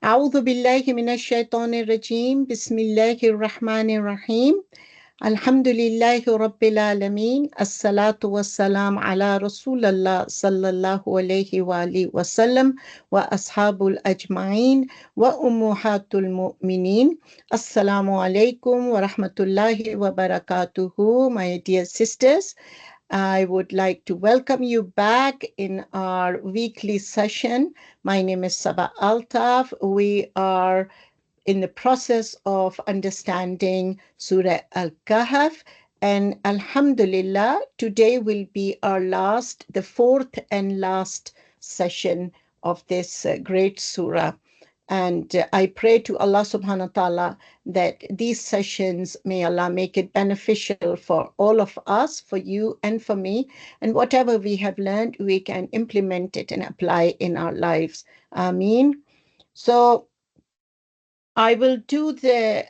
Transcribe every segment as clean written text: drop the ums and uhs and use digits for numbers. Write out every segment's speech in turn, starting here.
أعوذ بالله من الشيطان الرجيم بسم الله الرحمن الرحيم الحمد لله رب العالمين الصلاة والسلام على رسول الله صلى الله عليه وآله وسلم وأصحاب الأجمعين وأمهات المؤمنين. Assalamu alaikum wa rahmatullahi wa barakatuhu, my dear sisters. I would like to welcome you back in our weekly session. My name is Saba Altaf. We are in the process of understanding Surah Al-Kahf. And Alhamdulillah, today will be the fourth and last session of this great surah. And I pray to Allah subhanahu wa ta'ala that these sessions, may Allah make it beneficial for all of us, for you and for me. And whatever we have learned, we can implement it and apply in our lives. Ameen. So I will do the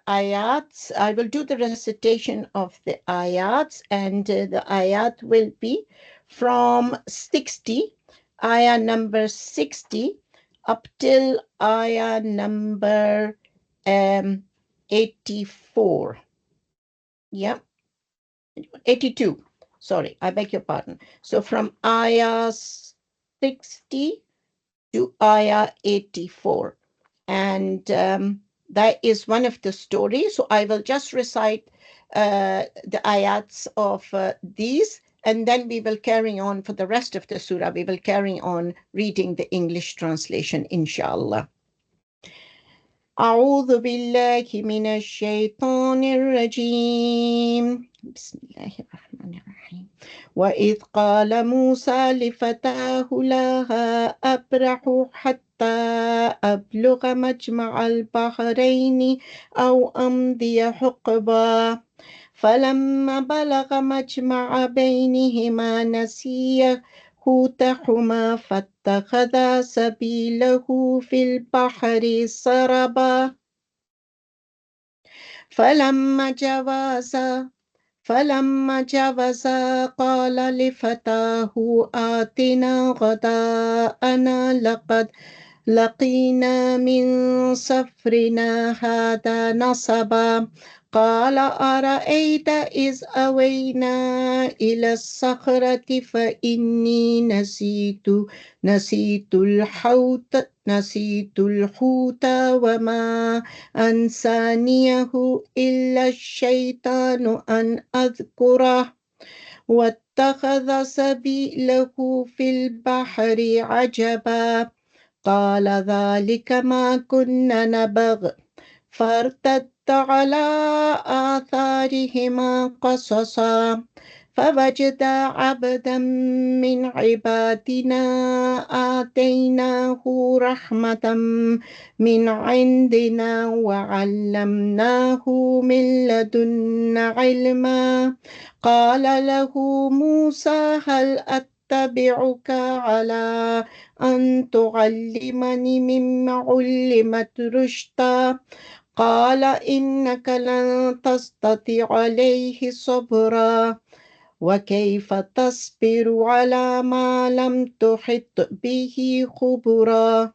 ayats. I will do the recitation of the ayats, and the ayat will be from 60, ayah number 60, up till ayah number 84. Yeah, 82. Sorry, I beg your pardon. So from ayah 60 to ayah 84. And that is one of the stories. So I will just recite the ayats of these, and then we will carry on for the rest of the surah. We will carry on reading the English translation, inshallah. أعوذ بالله من الشيطان الرجيم بسم الله الرحمن الرحيم وإذ قال موسى لفتاه لا أبرح حتى أبلغ مجمع البحرين أو أمضي حقبا فلما بلغ مجمع بينهما نسيا حوتهما فاتخذا سبيله في البحر سربا فلما جاوزا قال لفتاه آتنا غداءنا لقد لقينا من سفرنا هذا نصبا قال أرأيت إذ أوينا إلى الصخرة فإني نسيت الحوت وما أنسانيه إلا الشيطان أن أذكره واتخذ سبيله في البحر عجبا قال ذلك ما كنا نبغ فارتد على آثارهما قصصا فوجدا عبدا من عبادنا آتيناه رحمة من عندنا وعلمناه من لدنا علما قال له موسى هل أتبعك على أن تعلمني مما علمت رشدا قال إنك لن تستطيع عليه صبرا وكيف تصبر على ما لم تحط به خبرا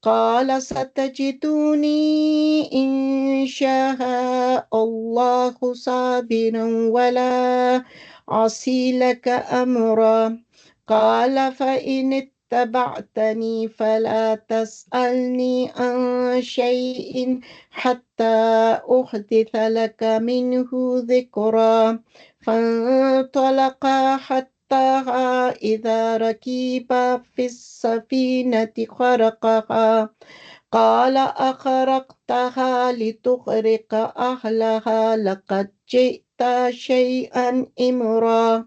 قال ستجدني إن شاء الله صابرا ولا عصي لك أمرا قال فإن اتبعتني فلا تسألني عن شيء حتى أحدث لك منه ذكرا فانطلقا حتى إذا ركبا في السفينة خرقها قال أخرقتها لتغرق أهلها لقد جئت شيئا إمرا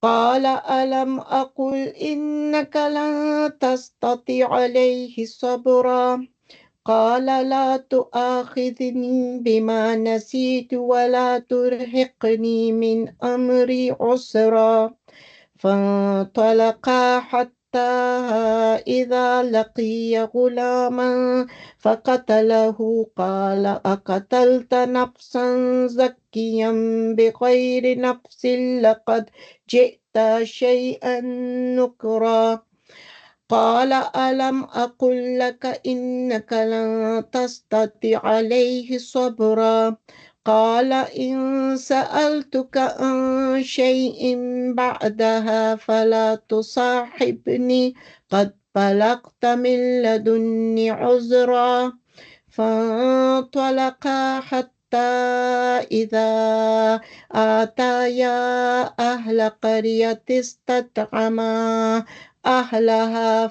قال ألم أقل إنك لن تستطيع عليه صبرا قال لا تؤاخذني بما نسيت ولا ترهقني من أمري عسرا فانطلقا حتى إذا لقي غلاما فقتله قال أقتلت نفسا زكيا بغير نفس لقد جئت شيئا نكرا قال ألم أقل لك إنك لن تستطيع عليه صبرا قال إن سألتك عن شيء بعدها فلا تصاحبني قد بلغت من لدني عذرا فانطلقا حتى إذا آتيا أهل قرية استطعما أهلها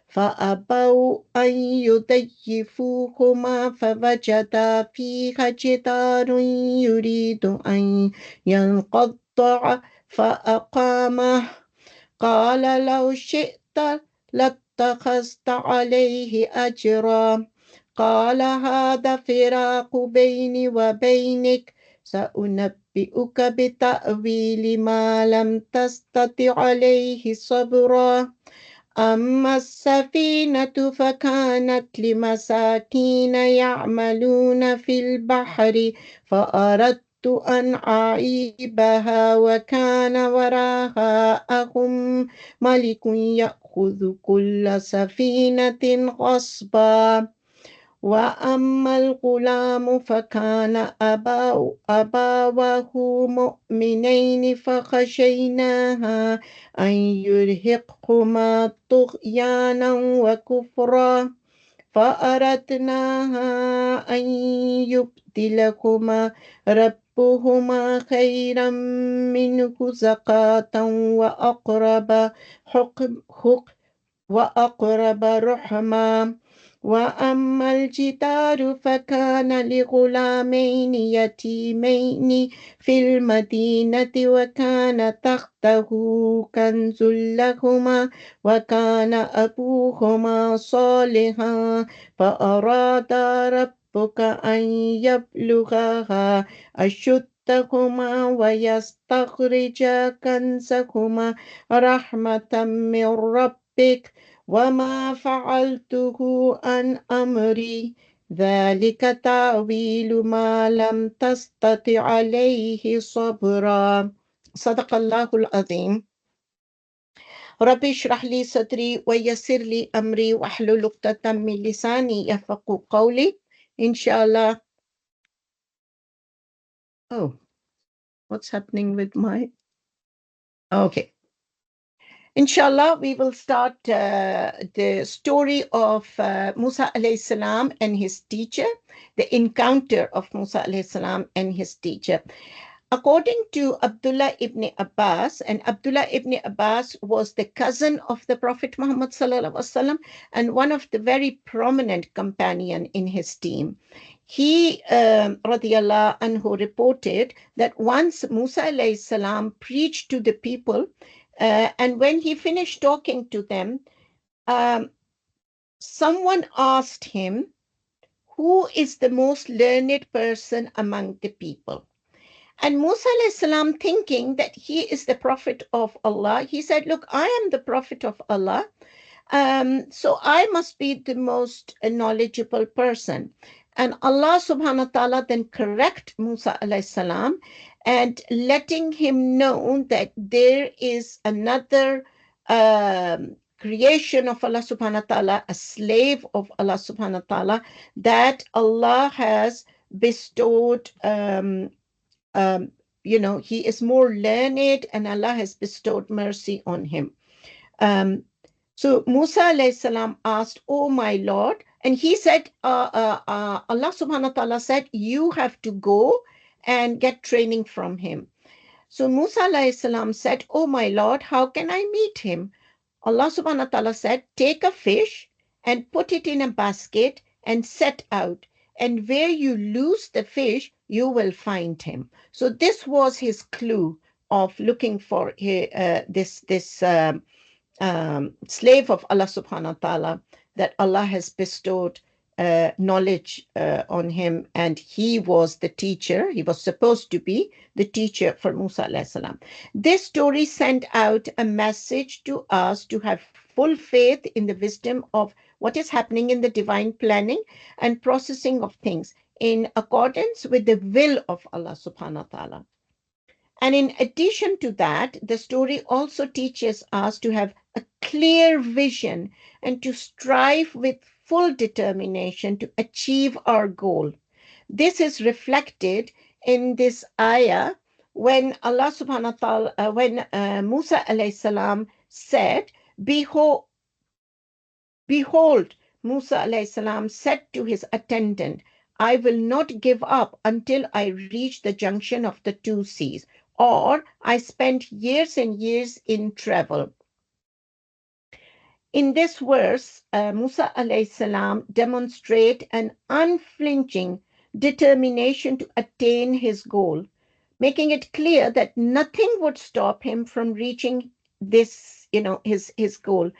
فأبوا أن يضيفوهما فوجدا فيها جدار يريد أن ينقض فأقامه قال لو شئت لاتخذت عليه أجرا قال هذا فراق بيني وبينك سأنبئك بتأويل ما لم تستطع عليه صبرا أما السفينة فكانت لمساكين يعملون في البحر فأردت أن أعيبها وكان وراءهم ملك يأخذ كل سفينة غصبا وأما الغلام فكان أبواه مؤمنين فخشيناها أن يرهقهما طغيانا وكفرا فأردناها أن يبدلهما ربهما خيرا منه زكاة وأقرب رحما وأما الجدار فكان لغلامين يتيمين في المدينة وكان تحته كنز لهما وكان أبوهما صالحا فأراد ربك أن يبلغا أشدهما ويستخرجا كنزهما رحمة من ربك وما فعلته عن أمري ذلك تأويل ما لم تستطع عليه صبرا صدق الله العظيم رب اشرح لي صدري ويسر لي أمري واحلل عقدة من لساني يفقهوا قولي Inshallah. Oh, what's happening with my... Okay. Inshallah, we will start the story of Musa alayhi salam and his teacher, the encounter of Musa alayhi salam and his teacher. According to Abdullah ibn Abbas, and Abdullah ibn Abbas was the cousin of the Prophet Muhammad sallallahu alaihi wasallam and one of the very prominent companion in his team. He, radiallahu anhu, reported that once Musa alayhi salam preached to the people, and when he finished talking to them, someone asked him, who is the most learned person among the people? And Musa alayhi salam, thinking that he is the prophet of Allah, he said, look, I am the prophet of Allah, so I must be the most knowledgeable person. And Allah subhanahu wa ta'ala then correct Musa alayhi salam and letting him know that there is another creation of Allah subhanahu wa ta'ala, a slave of Allah subhanahu wa ta'ala, that Allah has bestowed, he is more learned and Allah has bestowed mercy on him. So Musa alayhi salam asked, oh my Lord, and he said, Allah subhanahu wa ta'ala said, you have to go and get training from him. So Musa alayhi salam said, oh my Lord, how can I meet him? Allah subhanahu wa ta'ala said, take a fish and put it in a basket and set out. And where you lose the fish, you will find him. So this was his clue of looking for this slave of Allah subhanahu wa ta'ala, that Allah has bestowed knowledge on him, and he was the teacher. He was supposed to be the teacher for Musa alayhi salam. This story sent out a message to us to have full faith in the wisdom of what is happening in the divine planning and processing of things in accordance with the will of Allah subhanahu wa ta'ala. And in addition to that, the story also teaches us to have a clear vision, and to strive with full determination to achieve our goal. This is reflected in this ayah when Allah subhanahu wa ta'ala, when Musa alayhi salam said, Behold, Behold, Musa alayhi salam said to his attendant, I will not give up until I reach the junction of the two seas, or I spent years and years in travel. In this verse, Musa alayhi salam demonstrate an unflinching determination to attain his goal, making it clear that nothing would stop him from reaching this, his goal,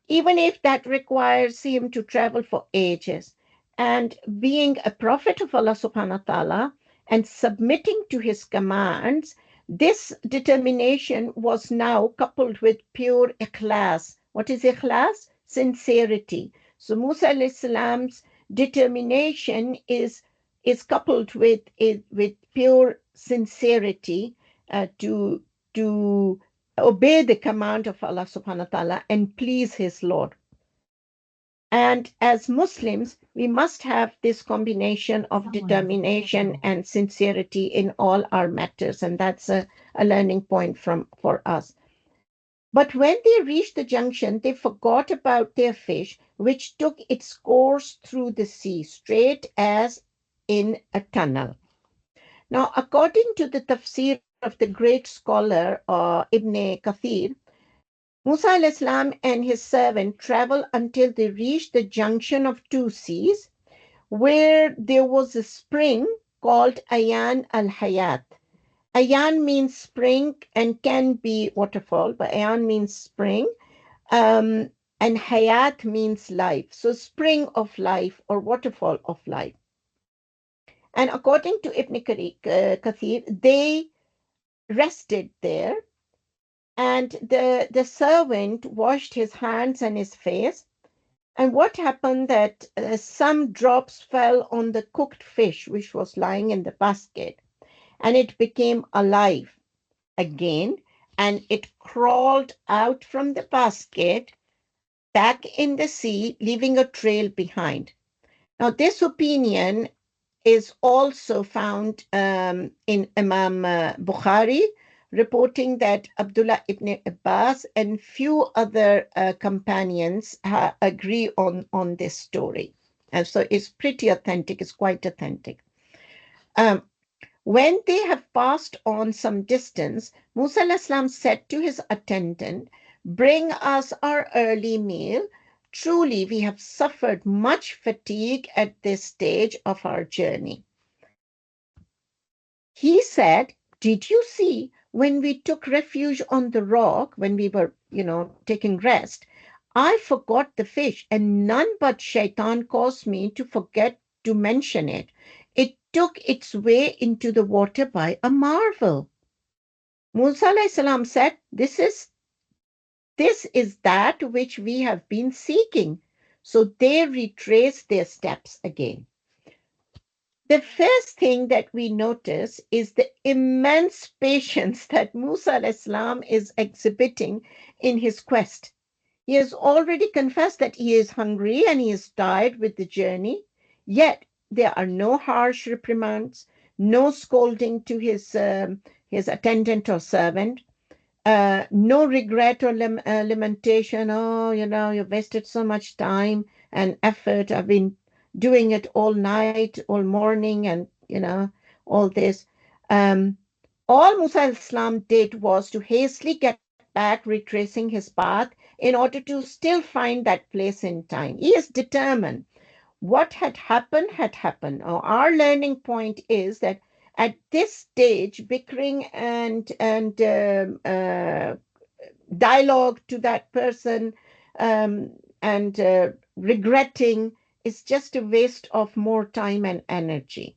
even if that requires him to travel for ages. And being a prophet of Allah subhanahu wa ta'ala and submitting to his commands, this determination was now coupled with pure ikhlas. What is ikhlas? Sincerity. So Musa alayhi salam's determination is coupled with pure sincerity to obey the command of Allah subhanahu wa ta'ala and please his Lord. And as Muslims, we must have this combination of determination and sincerity in all our matters, and that's a learning point for us. But when they reached the junction, they forgot about their fish, which took its course through the sea, straight as in a tunnel. Now, according to the tafsir of the great scholar Ibn Kathir, Musa al-Islam and his servant traveled until they reached the junction of two seas, where there was a spring called Ayan al-Hayat. Ayan means spring and can be waterfall, but Ayan means spring, and Hayat means life. So spring of life or waterfall of life. And according to Ibn Kathir, they rested there, and the servant washed his hands and his face. And what happened that some drops fell on the cooked fish which was lying in the basket, and it became alive again, and it crawled out from the basket back in the sea, leaving a trail behind. Now, this opinion is also found in Imam Bukhari, reporting that Abdullah ibn Abbas and few other companions agree on this story. And so it's pretty authentic, it's quite authentic. Um, when they have passed on some distance, Musa al-Islam said to his attendant, Bring us our early meal. Truly, we have suffered much fatigue at this stage of our journey. He said, Did you see when we took refuge on the rock, when we were, taking rest? I forgot the fish, and none but Shaitan caused me to forget to mention it. It took its way into the water by a marvel. Musa alayhi salam said, This is that which we have been seeking. So they retraced their steps again. The first thing that we notice is the immense patience that Musa al-Islam is exhibiting in his quest. He has already confessed that he is hungry and he is tired with the journey, yet there are no harsh reprimands, no scolding to his attendant or servant, no regret or lamentation. Oh, you've wasted so much time and effort. I've been doing it all night, all morning, and, all this. Um, all Musa al-Islam did was to hastily get back, retracing his path in order to still find that place in time. He is determined. What had happened had happened. Our learning point is that at this stage, bickering and dialogue to that person and regretting is just a waste of more time and energy.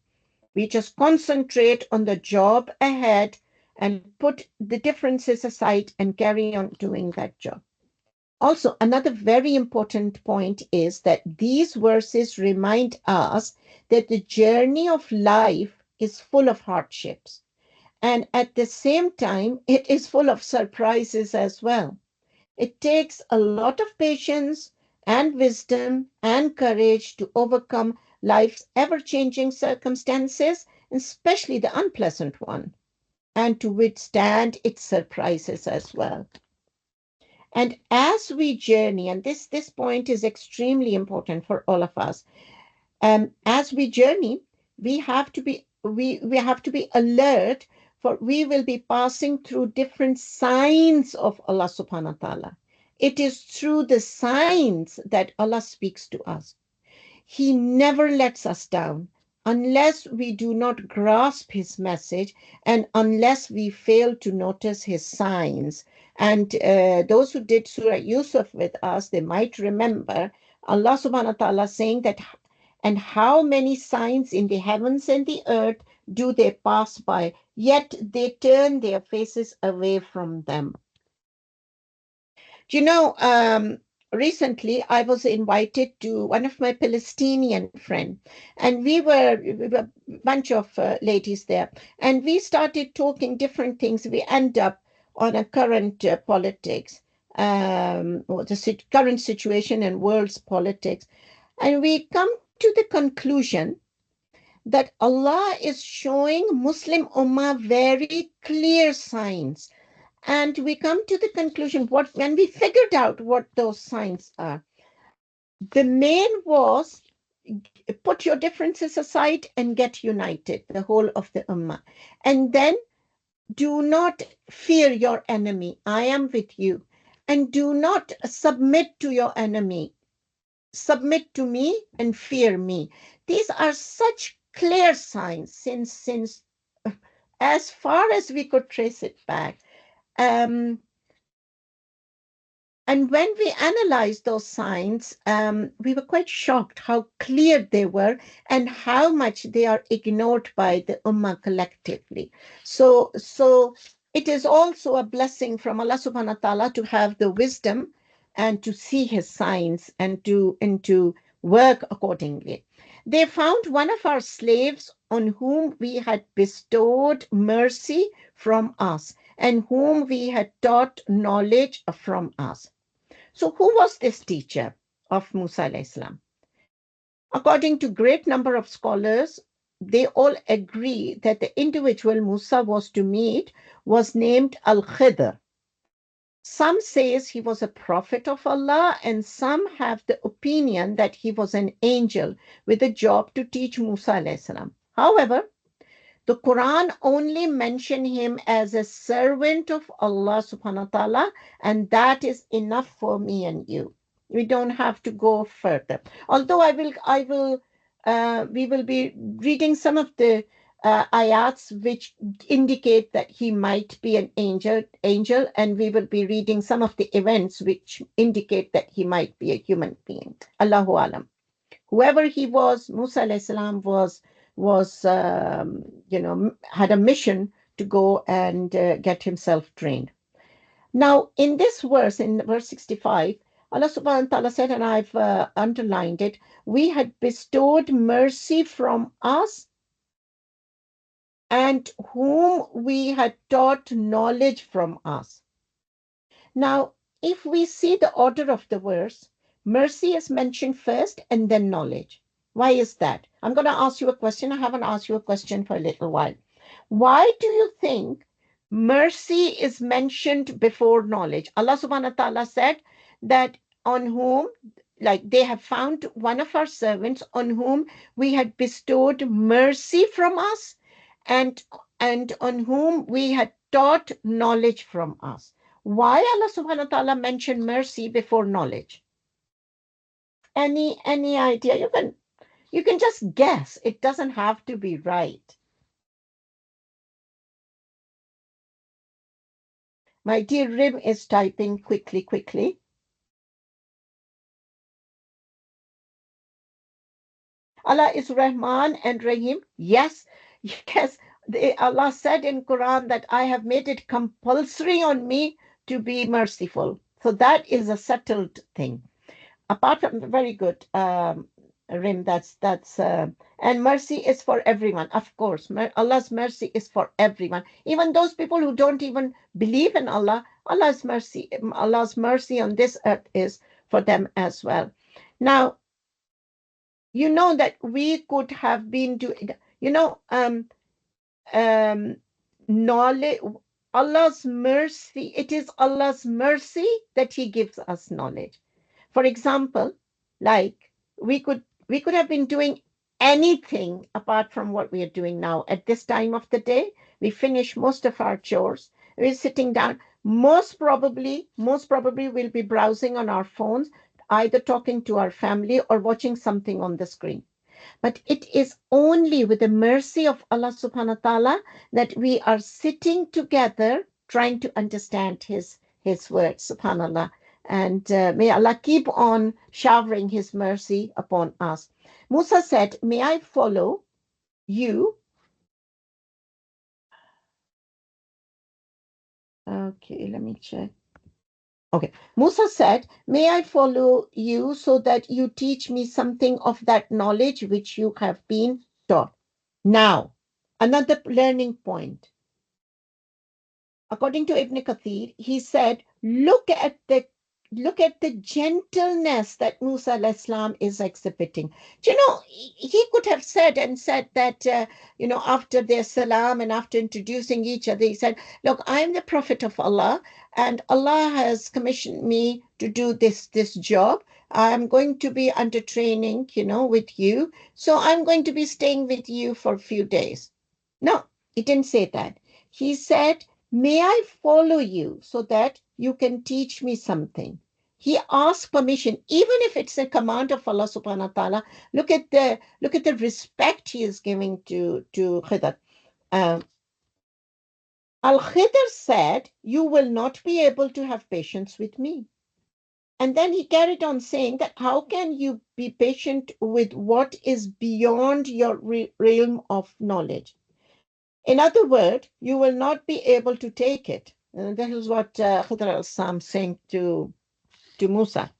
We just concentrate on the job ahead and put the differences aside and carry on doing that job. Also, another very important point is that these verses remind us that the journey of life is full of hardships. And at the same time, it is full of surprises as well. It takes a lot of patience and wisdom and courage to overcome life's ever-changing circumstances, especially the unpleasant one, and to withstand its surprises as well. And as we journey, and this point is extremely important for all of us, as we journey, we have to be alert, for we will be passing through different signs of Allah subhanahu wa ta'ala. It is through the signs that Allah speaks to us. He never lets us down unless we do not grasp his message and unless we fail to notice his signs. And those who did Surah Yusuf with us, they might remember Allah subhanahu wa ta'ala saying that, and how many signs in the heavens and the earth do they pass by, yet they turn their faces away from them. You know, recently I was invited to one of my Palestinian friends, and we were a bunch of ladies there, and we started talking different things. We end up on a current politics, or the current situation in world's politics, and we come to the conclusion that Allah is showing Muslim Ummah very clear signs, and we come to the conclusion, what when we figured out what those signs are, the main was, put your differences aside and get united, the whole of the ummah. And then, do not fear your enemy. I am with you. And do not submit to your enemy. Submit to me and fear me. These are such clear signs, since as far as we could trace it back. Um, And when we analyzed those signs, we were quite shocked how clear they were and how much they are ignored by the Ummah collectively. So it is also a blessing from Allah subhanahu wa ta'ala to have the wisdom and to see his signs and to work accordingly. They found one of our slaves on whom we had bestowed mercy from us and whom we had taught knowledge from us. So who was this teacher of Musa alayhi salam? According to great number of scholars, they all agree that the individual Musa was to meet was named Al-Khidr. Some says he was a prophet of Allah, and some have the opinion that he was an angel with a job to teach Musa alayhi salam. However, the Quran only mentioned him as a servant of Allah subhanahu wa ta'ala, and that is enough for me and you. We don't have to go further. Although we will be reading some of the ayats which indicate that he might be an angel, and we will be reading some of the events which indicate that he might be a human being. Allahu alam. Whoever he was, Musa alayhi salam was had a mission to go and get himself trained. Now, in this verse, in verse 65, Allah subhanahu wa ta'ala said, and I've underlined it, we had bestowed mercy from us and whom we had taught knowledge from us. Now, if we see the order of the verse, mercy is mentioned first and then knowledge. Why is that? I'm going to ask you a question. I haven't asked you a question for a little while. Why do you think mercy is mentioned before knowledge? Allah subhanahu wa ta'ala said that on whom, like they have found one of our servants on whom we had bestowed mercy from us and on whom we had taught knowledge from us. Why Allah subhanahu wa ta'ala mentioned mercy before knowledge? Any idea? You can just guess. It doesn't have to be right. My dear Rim is typing quickly. Allah is Rahman and Rahim. Yes, yes. Allah said in Quran that I have made it compulsory on me to be merciful. So that is a settled thing. Apart from, very good. Rim. And mercy is for everyone, of course. Allah's mercy is for everyone, even those people who don't even believe in Allah. Allah's mercy on this earth is for them as well. Now, you know that we could have been doing, you know, um, knowledge, Allah's mercy. It is Allah's mercy that He gives us knowledge. For example, like we could have been doing anything apart from what we are doing now. At this time of the day, we finish most of our chores. We're sitting down. Most probably we'll be browsing on our phones, either talking to our family or watching something on the screen. But it is only with the mercy of Allah subhanahu wa ta'ala that we are sitting together trying to understand His words, subhanallah. And may Allah keep on showering His mercy upon us. Musa said, may I follow you? Okay, let me check. Okay. Musa said, may I follow you so that you teach me something of that knowledge which you have been taught? Now, another learning point. According to Ibn Kathir, he said, look at the gentleness that Musa al-Islam is exhibiting. Do you know, he could have said that, after their salam and after introducing each other, he said, look, I'm the prophet of Allah and Allah has commissioned me to do this job. I'm going to be under training, with you. So I'm going to be staying with you for a few days. No, he didn't say that. He said, may I follow you so that you can teach me something? He asked permission, even if it's a command of Allah subhanahu wa ta'ala. Look at the respect he is giving to Khidr. Uh, Al-Khidr said, you will not be able to have patience with me. And then he carried on saying that how can you be patient with what is beyond your realm of knowledge? In other words, you will not be able to take it. And that is what Khidr al-Sam saying to Musa.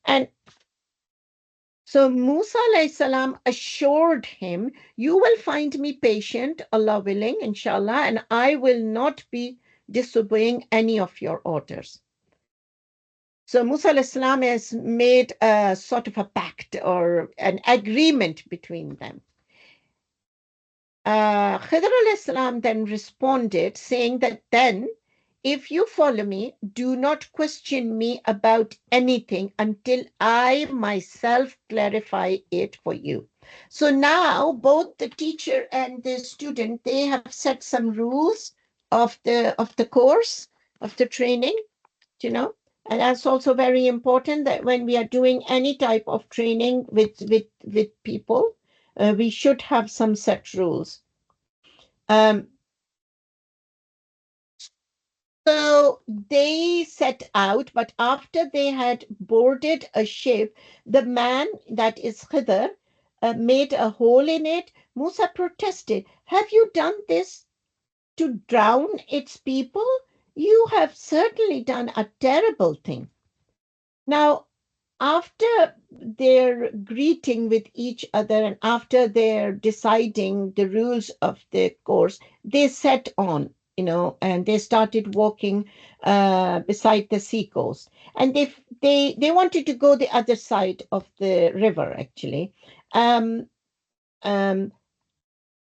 And so Musa alayhi salam assured him, you will find me patient, Allah willing, inshallah, and I will not be disobeying any of your orders. So Musa alayhi salam has made a sort of a pact or an agreement between them. Khidr al-Islam then responded, saying that then, if you follow me, do not question me about anything until I myself clarify it for you. So now both the teacher and the student, they have set some rules of the course, of the training, and that's also very important that when we are doing any type of training with people, we should have some set rules. Um, so they set out, but after they had boarded a ship, the man, that is Khidr, made a hole in it. Musa protested, have you done this to drown its people? You have certainly done a terrible thing. Now, after their greeting with each other and after their deciding the rules of the course, they set on, and they started walking beside the sea coast. And they wanted to go the other side of the river, actually. Um, um,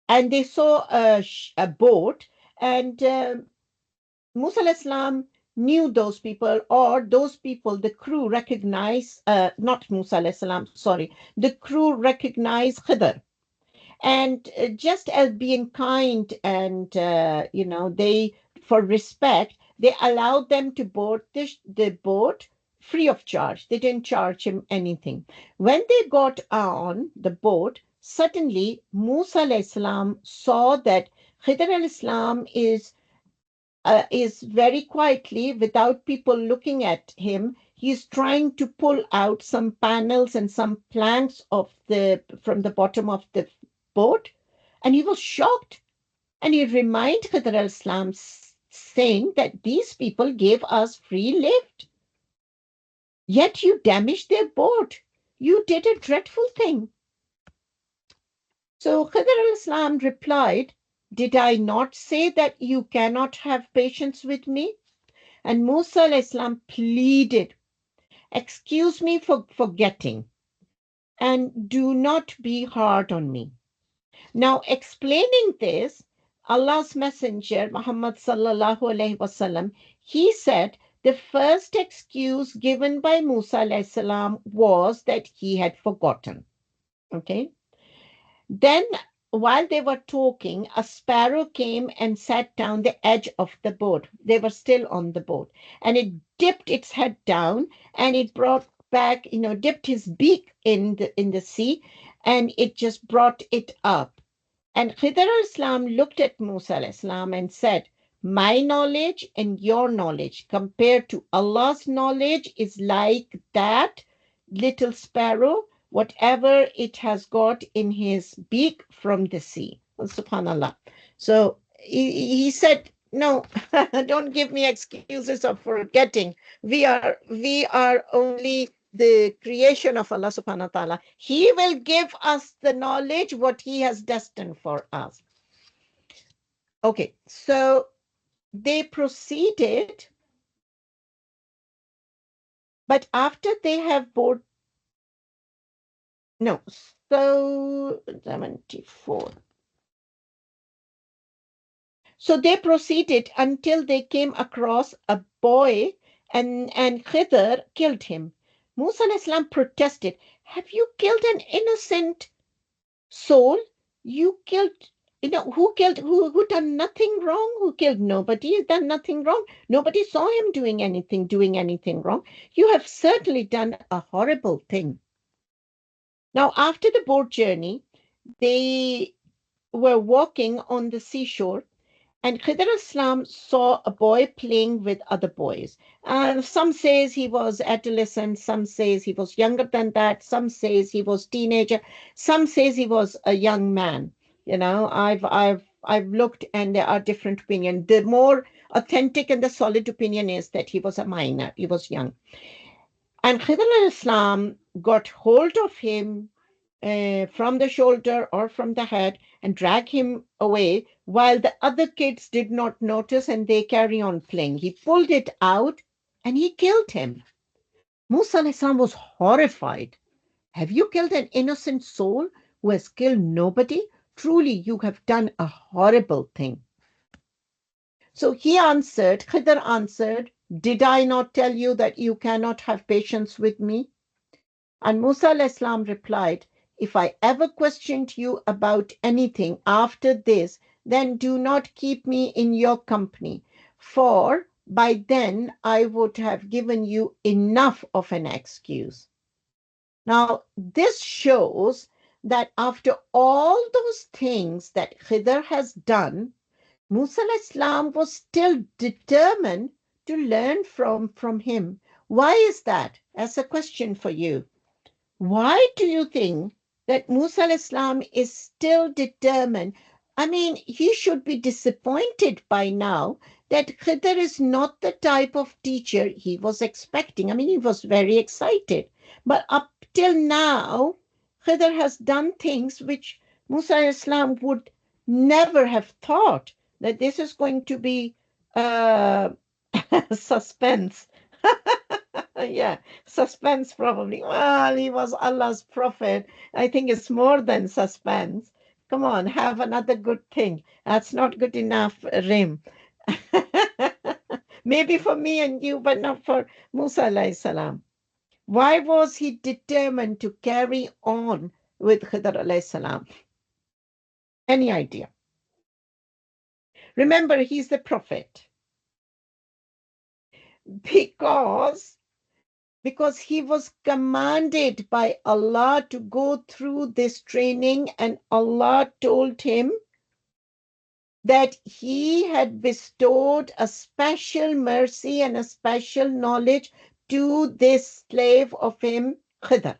and they saw a boat, and Musa al-Islam knew those people, or those people, the crew recognized, not Musa al-Islam, sorry, the crew recognized Khidr. And just as being kind and, they, for respect, they allowed them to board the boat free of charge. They didn't charge him anything. When they got on the boat, suddenly Musa al-Islam saw that Khidr al-Islam is very quietly, without people looking at him, he's trying to pull out some panels and some planks from the bottom of the boat. And he was shocked. And he reminded Khidr al-Islam, saying that these people gave us free lift, yet you damaged their boat. You did a dreadful thing. So Khidr al-Islam replied, did I not say that you cannot have patience with me? And Musa al-Islam pleaded, excuse me for forgetting and do not be hard on me. Now, explaining this, Allah's Messenger, Muhammad sallallahu alaihi wasallam, he said the first excuse given by Musa alayhi salam was that he had forgotten. Okay. Then, while they were talking, a sparrow came and sat down the edge of the boat. They were still on the boat, and it dipped its head down, and it brought back, dipped his beak in the sea, and it just brought it up. And Khidr al-Islam looked at Musa al-Islam and said, my knowledge and your knowledge compared to Allah's knowledge is like that little sparrow, whatever it has got in his beak from the sea. Subhanallah. So he said, no, don't give me excuses of forgetting. We are only the creation of Allah subhanahu wa ta'ala. He will give us the knowledge what he has destined for us. Okay, so they proceeded, but after they have board, no, so 74. So they proceeded until they came across a boy, and Khidr killed him. Musa al-Islam protested, have you killed an innocent soul? You killed, who killed, who done nothing wrong? Who killed nobody? Has done nothing wrong. Nobody saw him doing anything wrong. You have certainly done a horrible thing. Now, after the boat journey, they were walking on the seashore, and Khidr Islam saw a boy playing with other boys. Some says he was adolescent, some says he was younger than that, some says he was teenager, some says he was a young man. I've looked, and there are different opinions. The more authentic and the solid opinion is that he was a minor, he was young. And Khidr Islam got hold of him from the shoulder or from the head and drag him away while the other kids did not notice and they carry on playing. He pulled it out and he killed him. Musa was horrified. Have you killed an innocent soul who has killed nobody? Truly, you have done a horrible thing. So Khidr answered, did I not tell you that you cannot have patience with me? And Musa al-Islam replied, if I ever questioned you about anything after this, then do not keep me in your company, for by then I would have given you enough of an excuse. Now, this shows that after all those things that Khidr has done, Musa al-Islam was still determined to learn from him. Why is that? As a question for you. Why do you think that Musa al-Islam is still determined? I mean, he should be disappointed by now that Khidr is not the type of teacher he was expecting. I mean, he was very excited. But up till now, Khidr has done things which Musa al-Islam would never have thought that this is going to be uh, suspense. Yeah, suspense probably. Well, he was Allah's prophet. I think it's more than suspense. Come on, have another good thing. That's not good enough, Rim. Maybe for me and you, but not for Musa alayhi salam. Why was he determined to carry on with Khidr alayhi salam? Any idea? Remember, he's the prophet. Because he was commanded by Allah to go through this training, and Allah told him that he had bestowed a special mercy and a special knowledge to this slave of him, Khidr.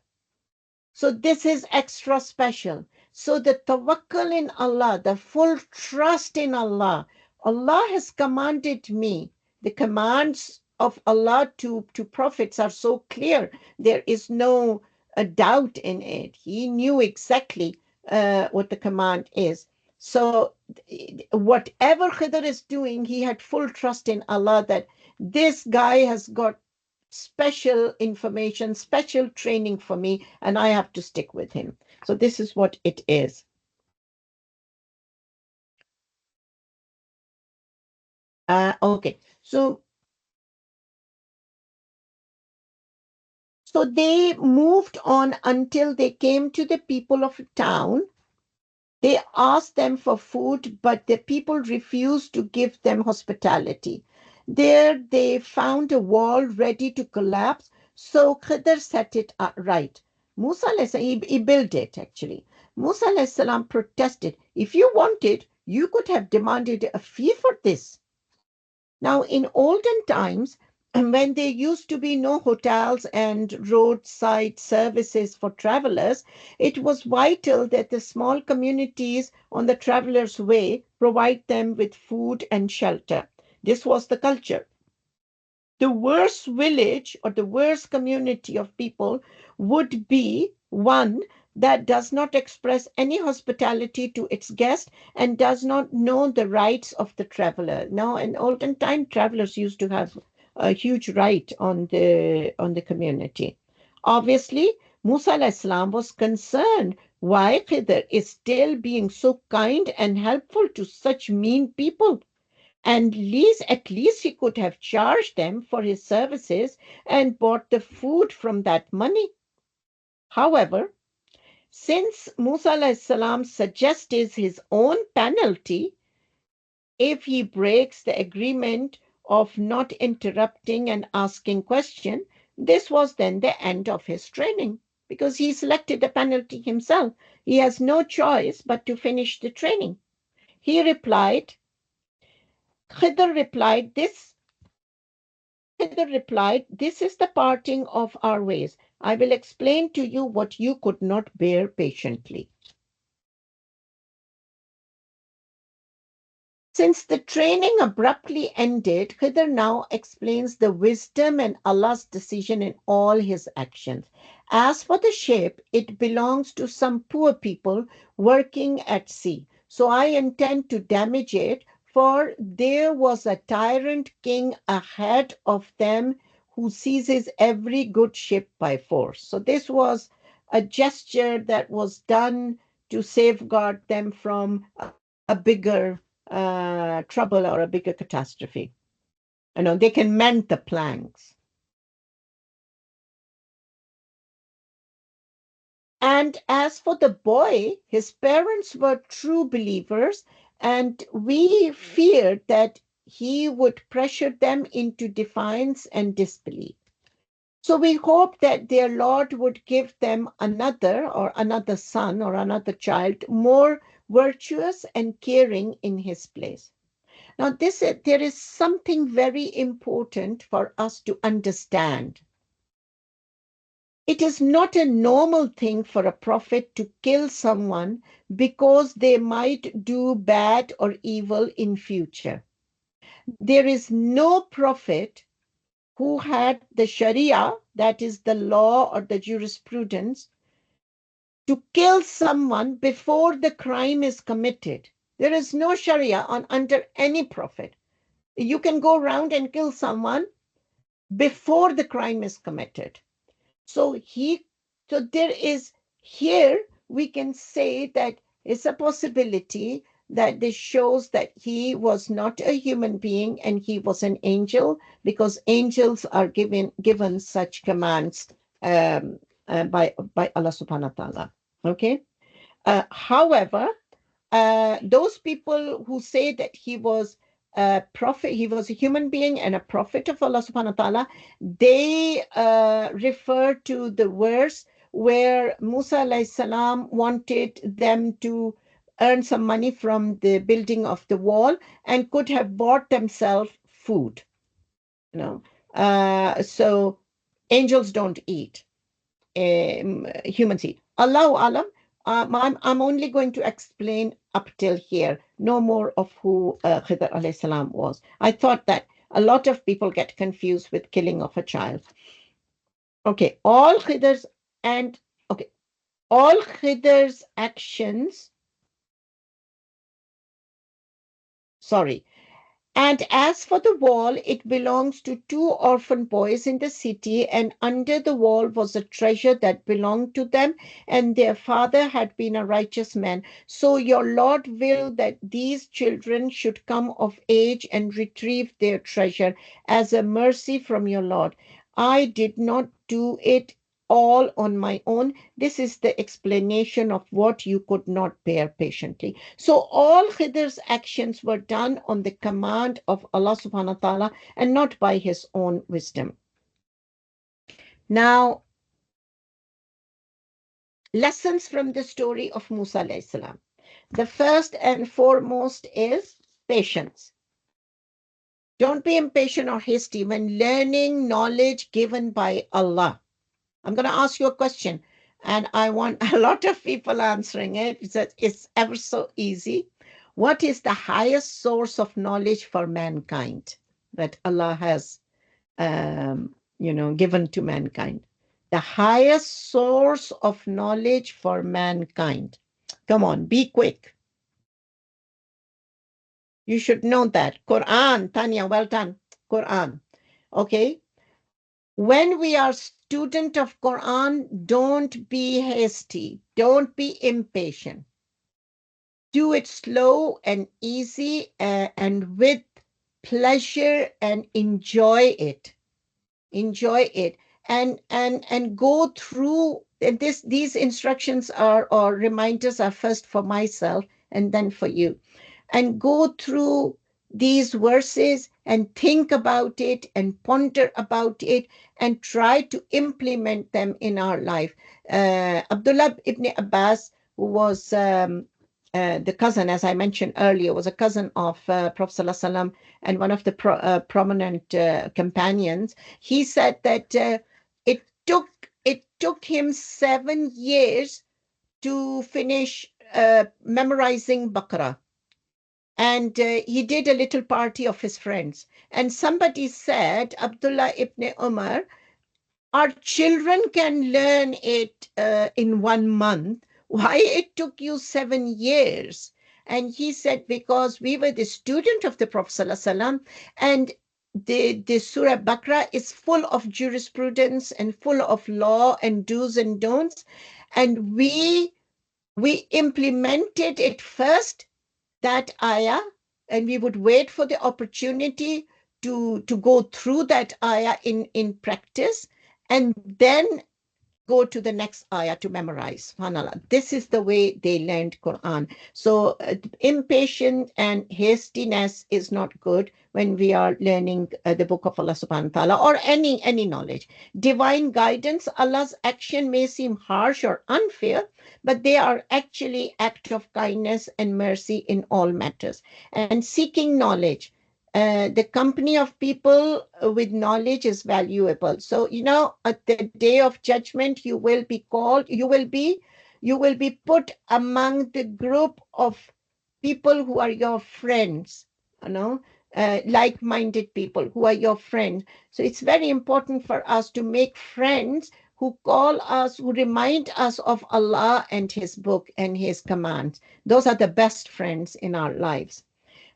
So this is extra special. So the tawakkul in Allah, the full trust in Allah, Allah has commanded me. The commands of Allah to prophets are so clear. There is no a doubt in it. He knew exactly what the command is. So whatever Khidr is doing, he had full trust in Allah that this guy has got special information, special training for me, and I have to stick with him. So this is what it is. Okay. So they moved on until they came to the people of a town. They asked them for food, but the people refused to give them hospitality. There they found a wall ready to collapse, so Khidr set it up right. Musa he built it actually. Musa salam protested, if you wanted, you could have demanded a fee for this. Now, in olden times, when there used to be no hotels and roadside services for travelers, it was vital that the small communities on the traveler's way provide them with food and shelter. This was the culture. The worst village or the worst community of people would be one that does not express any hospitality to its guest and does not know the rights of the traveler. Now, in olden time, travelers used to have a huge right on the community. Obviously, Musa alayhis salam was concerned why Khidr is still being so kind and helpful to such mean people, and at least he could have charged them for his services and bought the food from that money. However, since Musa alayhis salam suggested his own penalty if he breaks the agreement of not interrupting and asking question, this was then the end of his training because he selected the penalty himself. He has no choice but to finish the training. He replied, Khidr replied, this is the parting of our ways. I will explain to you what you could not bear patiently. Since the training abruptly ended, Khidr now explains the wisdom and Allah's decision in all his actions. As for the ship, it belongs to some poor people working at sea. So I intend to damage it, for there was a tyrant king ahead of them who seizes every good ship by force. So this was a gesture that was done to safeguard them from a bigger trouble or a bigger catastrophe. They can mend the planks. And as for the boy, his parents were true believers, and we feared that he would pressure them into defiance and disbelief. So we hoped that their Lord would give them another son or another child more virtuous and caring in his place. Now, there is something very important for us to understand. It is not a normal thing for a prophet to kill someone because they might do bad or evil in future. There is no prophet who had the Sharia, that is the law or the jurisprudence, to kill someone before the crime is committed. There is no Sharia under any prophet. You can go around and kill someone before the crime is committed. So there is here we can say that it's a possibility that this shows that he was not a human being and he was an angel, because angels are given such commands by Allah subhanahu wa ta'ala. Okay. However, those people who say that he was a prophet, he was a human being and a prophet of Allah subhanahu wa ta'ala, they refer to the verse where Musa alayhi salam wanted them to earn some money from the building of the wall and could have bought themselves food. So angels don't eat, humans eat. Allahu alam. I'm only going to explain up till here, no more of who Khidr alayhi salam was. I thought that a lot of people get confused with killing of a child. Okay, all Khidr's and All Khidr's actions, sorry, and as for the wall, it belongs to two orphan boys in the city, and under the wall was a treasure that belonged to them, and their father had been a righteous man. So your Lord will that these children should come of age and retrieve their treasure as a mercy from your Lord. I did not do it all on my own. This is the explanation of what you could not bear patiently. So all Khidr's actions were done on the command of Allah subhanahu wa ta'ala and not by his own wisdom. Now, lessons from the story of Musa alayhi salam. The first and foremost is patience. Don't be impatient or hasty when learning knowledge given by Allah. I'm going to ask you a question, and I want a lot of people answering it. It's ever so easy. What is the highest source of knowledge for mankind that Allah has, given to mankind? The highest source of knowledge for mankind. Come on, be quick. You should know that. Quran, Tanya, well done. Quran. Okay. When we are student of Quran, don't be hasty, don't be impatient. Do it slow and easy and with pleasure and enjoy it. Enjoy it and go through and these instructions are or reminders are first for myself and then for you, and go through these verses and think about it and ponder about it and try to implement them in our life. Abdullah ibn Abbas, who was the cousin, as I mentioned earlier, was a cousin of Prophet ﷺ and one of the prominent companions. He said that it took him 7 years to finish memorizing Baqarah, and he did a little party of his friends. And somebody said, Abdullah ibn Umar, our children can learn it in 1 month. Why it took you 7 years? And he said, because we were the student of the Prophet ﷺ, and the Surah Baqarah is full of jurisprudence and full of law and do's and don'ts. And we implemented it first, that ayah, and we would wait for the opportunity to go through that ayah in practice, and then go to the next ayah to memorize. SubhanAllah. This is the way they learned Quran. So impatience and hastiness is not good when we are learning the book of Allah subhanahu wa ta'ala or any knowledge. Divine guidance, Allah's action may seem harsh or unfair, but they are actually act of kindness and mercy in all matters. And seeking knowledge, the company of people with knowledge is valuable. So, at the day of judgment, you will be put among the group of people who are your friends, like-minded people who are your friends. So it's very important for us to make friends who call us, who remind us of Allah and His book and His commands. Those are the best friends in our lives.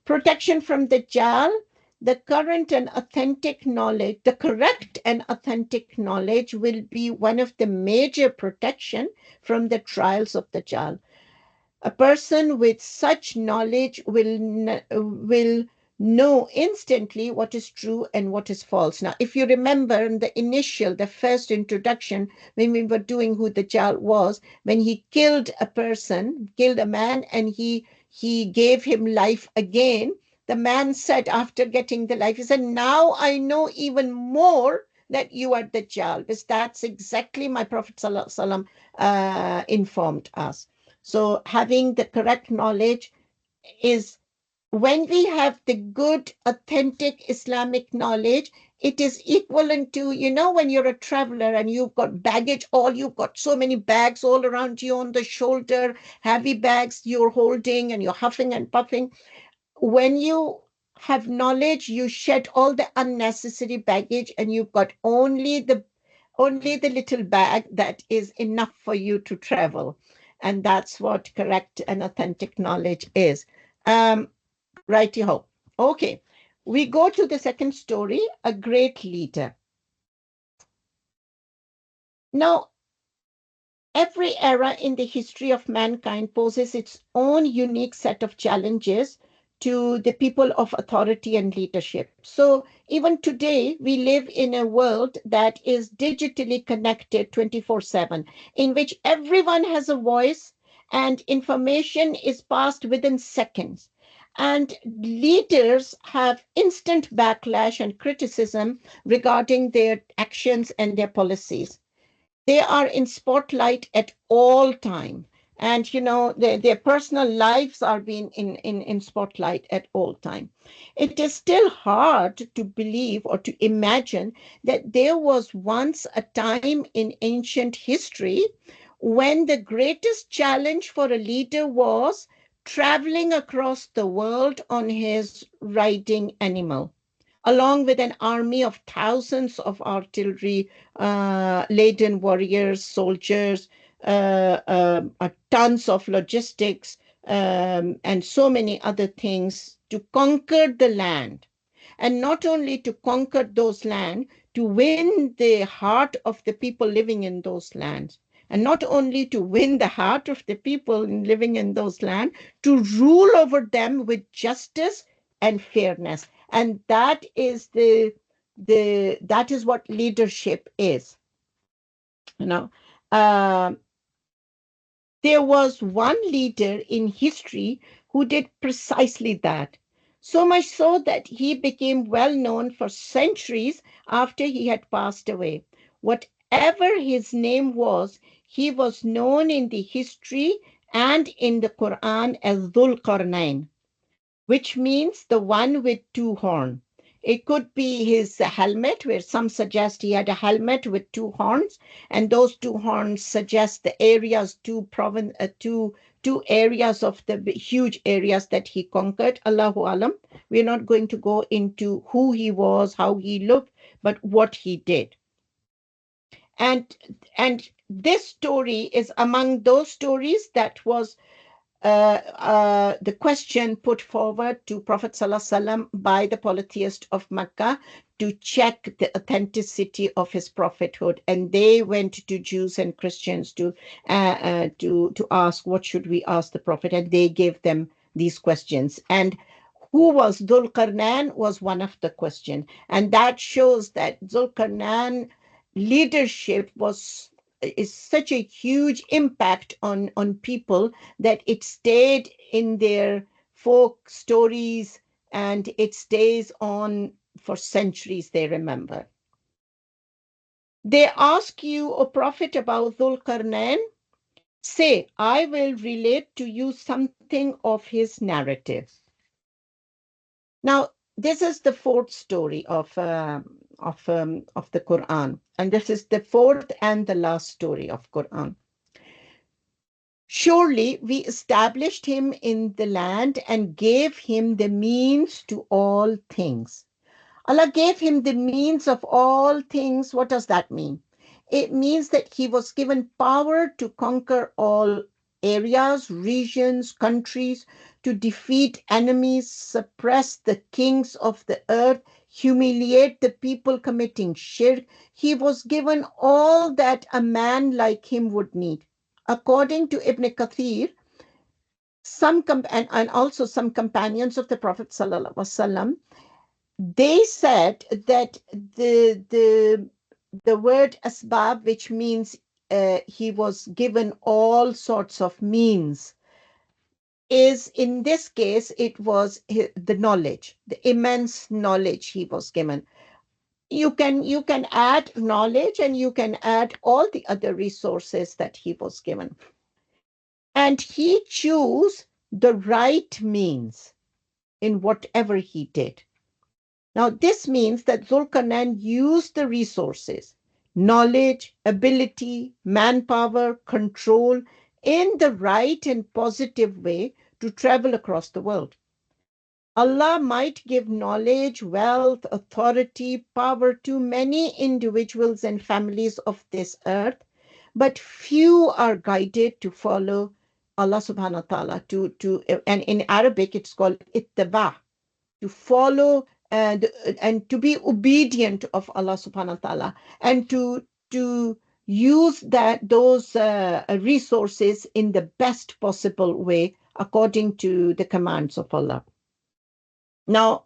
Protection from Dajjal, the correct and authentic knowledge will be one of the major protection from the trials of Dajjal. A person with such knowledge will know instantly what is true and what is false. Now, if you remember in the first introduction, when we were doing who the Dajjal was, when he killed a man, and he gave him life again, the man said, after getting the life, he said, now I know even more that you are the Dajjal. Because that's exactly my Prophet ﷺ informed us. So having the correct knowledge is, when we have the good, authentic Islamic knowledge, it is equivalent to, when you're a traveler and you've got baggage, you've got so many bags all around you on the shoulder, heavy bags you're holding and you're huffing and puffing. When you have knowledge, you shed all the unnecessary baggage and you've got only the only the little bag that is enough for you to travel. And that's what correct and authentic knowledge is. Um, Righty-ho. Okay, we go to the second story, a great leader. Now, every era in the history of mankind poses its own unique set of challenges to the people of authority and leadership. So, even today, we live in a world that is digitally connected 24/7, in which everyone has a voice and information is passed within seconds. And leaders have instant backlash and criticism regarding their actions and their policies. They are in spotlight at all time, and their personal lives are being in spotlight at all time. It is still hard to believe or to imagine that there was once a time in ancient history when the greatest challenge for a leader was traveling across the world on his riding animal, along with an army of thousands of artillery laden warriors, soldiers, tons of logistics, and so many other things to conquer the land. And not only to conquer those lands, to win the heart of the people living in those lands. And not only to win the heart of the people living in those lands, to rule over them with justice and fairness. And that is what leadership is. You know, uh, there was one leader in history who did precisely that. So much so that he became well known for centuries after he had passed away. Whatever his name was, he was known in the history and in the Quran as Dhul Qarnain, which means the one with two horns. It could be his helmet, where some suggest he had a helmet with two horns, and those two horns suggest the areas, two areas of the huge areas that he conquered. Allahu alam. We're not going to go into who he was, how he looked, but what he did. And this story is among those stories that was the question put forward to Prophet ﷺ by the polytheist of Mecca to check the authenticity of his prophethood, and they went to Jews and Christians to ask, what should we ask the prophet, and they gave them these questions. And who was Dhul was one of the questions, and that shows that Dhul leadership was is such a huge impact on people that it stayed in their folk stories, and it stays on for centuries, they remember. They ask you, O Prophet, about Dhul, say, I will relate to you something of his narrative. Now, this is the fourth story of the Quran, and this is the fourth and the last story of Quran. Surely we established him in the land and gave him the means to all things. Allah gave him the means of all things. What does that mean? It means that he was given power to conquer all areas, regions, countries, to defeat enemies, suppress the kings of the earth, humiliate the people committing shirk. He was given all that a man like him would need. According to Ibn Kathir, and also some companions of the Prophet sallallahu alaihi wasallam, they said that the word asbab, which means he was given all sorts of means, is in this case it was the knowledge, the immense knowledge he was given. You can add knowledge, and you can add all the other resources that he was given, and he chose the right means in whatever he did. Now, this means that Zulkarnain used the resources, knowledge, ability, manpower, control in the right and positive way to travel across the world. Allah might give knowledge, wealth, authority, power to many individuals and families of this earth, but few are guided to follow Allah subhanahu wa ta'ala, and in Arabic it's called ittaba, to follow and to be obedient of Allah subhanahu wa ta'ala, and to use those resources in the best possible way according to the commands of Allah. Now,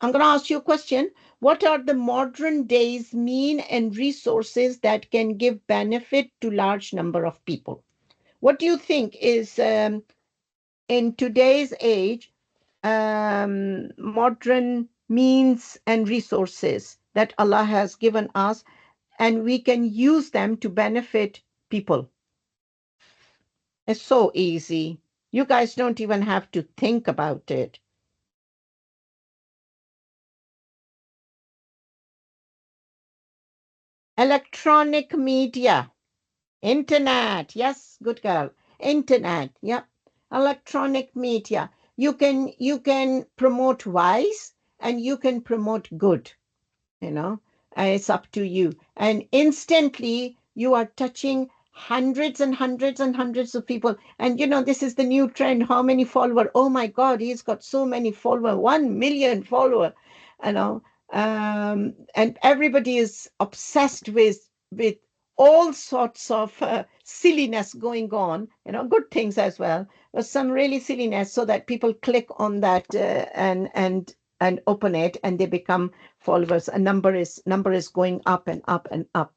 I'm going to ask you a question. What are the modern days mean and resources that can give benefit to large number of people? What do you think is in today's age modern means and resources that Allah has given us, and we can use them to benefit people? It's so easy. You guys don't even have to think about it. Electronic media, internet. Yes, good girl. Internet. Yep. Electronic media. You can promote wise and you can promote good. you know it's up to you, and instantly you are touching hundreds and hundreds and hundreds of people. And this is the new trend. How many follower? Oh my god, he's got so many follower, 1 million follower. you know and everybody is obsessed with all sorts of silliness going on, good things as well, but some really silliness, so that people click on that and open it, and they become followers. A number is going up and up and up.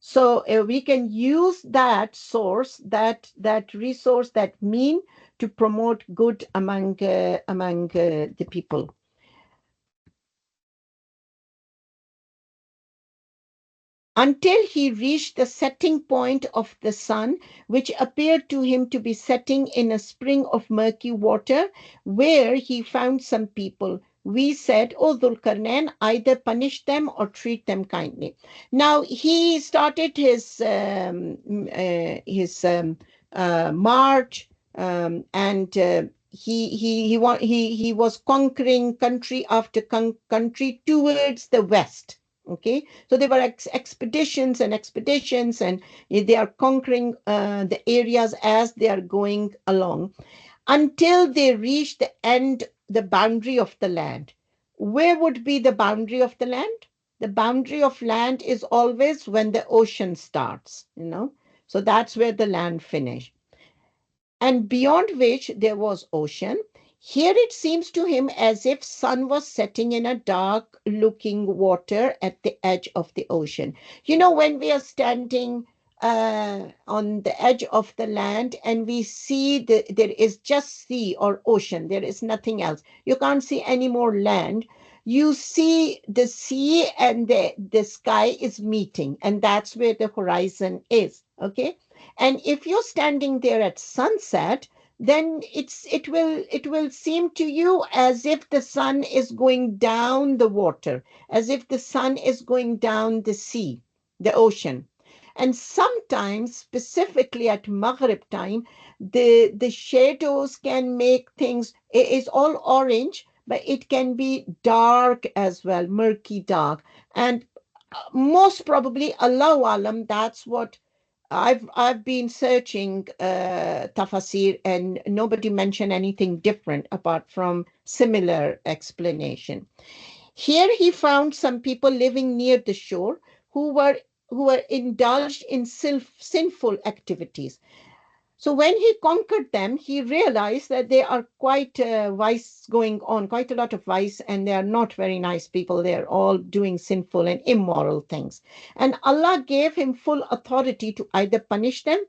So we can use that source, that resource, that mean, to promote good among the people. Until he reached the setting point of the sun, which appeared to him to be setting in a spring of murky water, where he found some people. We said, "O Dhul-Qarnain, either punish them or treat them kindly." Now he started his march, and he was conquering country after country towards the west. Okay, so there were expeditions and expeditions, and they are conquering the areas as they are going along, until they reach the end, the boundary of the land. Where would be the boundary of the land? The boundary of land is always when the ocean starts. So that's where the land finished, and beyond which there was ocean. Here it seems to him as if sun was setting in a dark looking water at the edge of the ocean. When we are standing on the edge of the land, and we see there is just sea or ocean, there is nothing else. You can't see any more land. You see the sea and the sky is meeting, and that's where the horizon is. Okay, and if you're standing there at sunset, then it will seem to you as if the sun is going down the water, as if the sun is going down the sea, the ocean. And sometimes, specifically at Maghrib time, the shadows can make things, it is all orange, but it can be dark as well, murky dark. And most probably, Allahu Alam, that's what I've been searching tafasir, and nobody mentioned anything different apart from similar explanation. Here he found some people living near the shore who were indulged in sinful activities. So when he conquered them, he realized that they are quite vice going on, quite a lot of vice, and they are not very nice people. They are all doing sinful and immoral things. And Allah gave him full authority to either punish them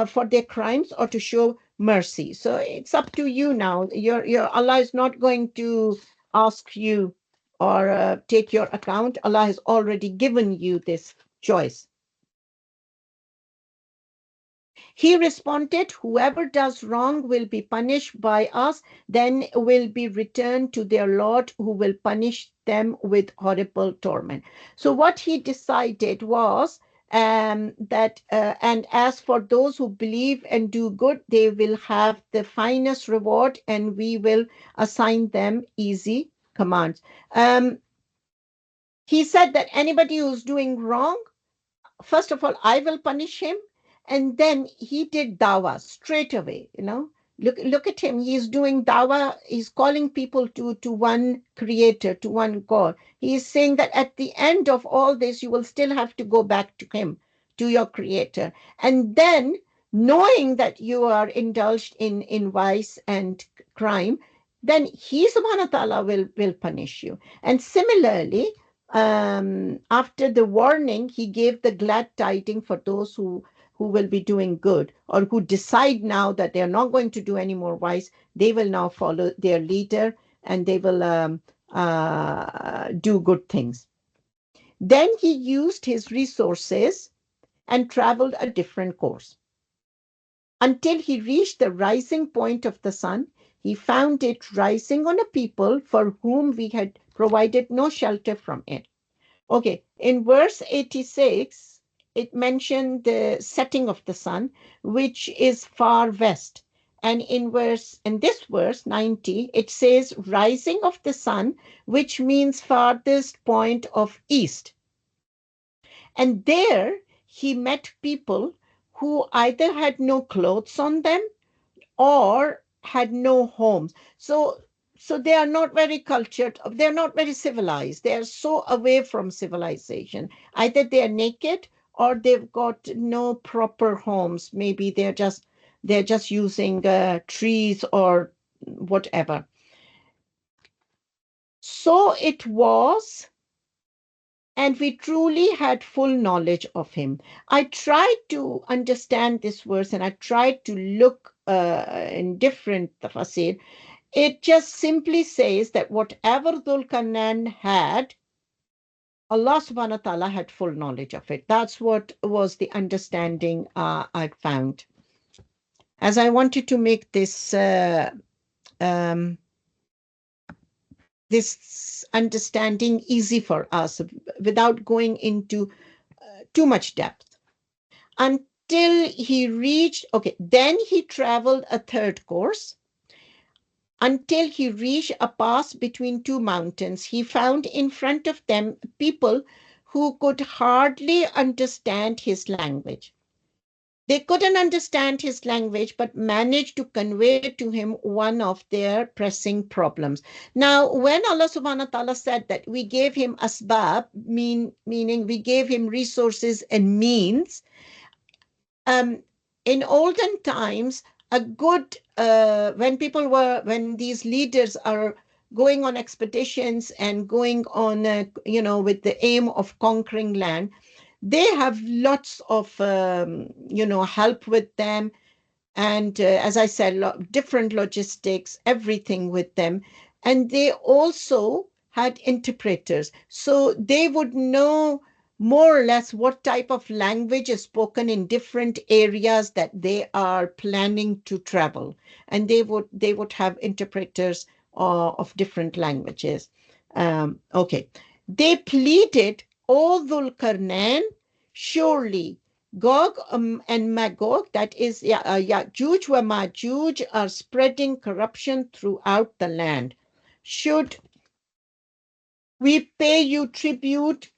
for their crimes or to show mercy. So it's up to you now. Your Allah is not going to ask you or take your account. Allah has already given you this choice. He responded, "Whoever does wrong will be punished by us, then will be returned to their Lord, who will punish them with horrible torment." So what he decided was and as for those who believe and do good, they will have the finest reward, and we will assign them easy commands. Um, he said that anybody who's doing wrong, first of all, I will punish him. And then he did dawah straight away, you know. Look at him. He's doing dawah. He's calling people to one creator, to one God. He is saying that at the end of all this, you will still have to go back to him, to your creator. And then, knowing that you are indulged in vice and crime, then he subhanahu wa ta'ala will punish you. And similarly, after the warning, he gave the glad tiding for those who will be doing good, or who decide now that they are not going to do any more vice. They will now follow their leader, and they will do good things. Then he used his resources and traveled a different course until he reached the rising point of the sun. He found it rising on a people for whom we had provided no shelter from it. Okay, in verse 86, it mentioned the setting of the sun, which is far west. And in this verse 90, it says rising of the sun, which means farthest point of east. And there he met people who either had no clothes on them or had no homes. So they are not very cultured, they're not very civilized, they are so away from civilization. Either they are naked, or they've got no proper homes. Maybe they're just using trees or whatever. So it was, and we truly had full knowledge of him. I tried to understand this verse, and I tried to look in different tafsir. It just simply says that whatever Dhul-Qarnain had, Allah subhanahu wa ta'ala had full knowledge of it. That's what was the understanding I found. As I wanted to make um, this understanding easy for us without going into too much depth. Until he reached, okay, then he traveled a third course until he reached a pass between two mountains. He found in front of them people who could hardly understand his language. They couldn't understand his language, but managed to convey to him one of their pressing problems. Now, when Allah subhanahu wa ta'ala said that we gave him asbab, meaning we gave him resources and means, um, in olden times, a good when these leaders are going on expeditions and going on, with the aim of conquering land, they have lots of help with them, and as I said, different logistics, everything with them. And they also had interpreters. So they would know more or less what type of language is spoken in different areas that they are planning to travel. And they would have interpreters of different languages. Okay. They pleaded, O Dhul-Qarnain, surely Gog and Magog, that is Ya'juj wa Ma'juj, are spreading corruption throughout the land. Should we pay you tribute,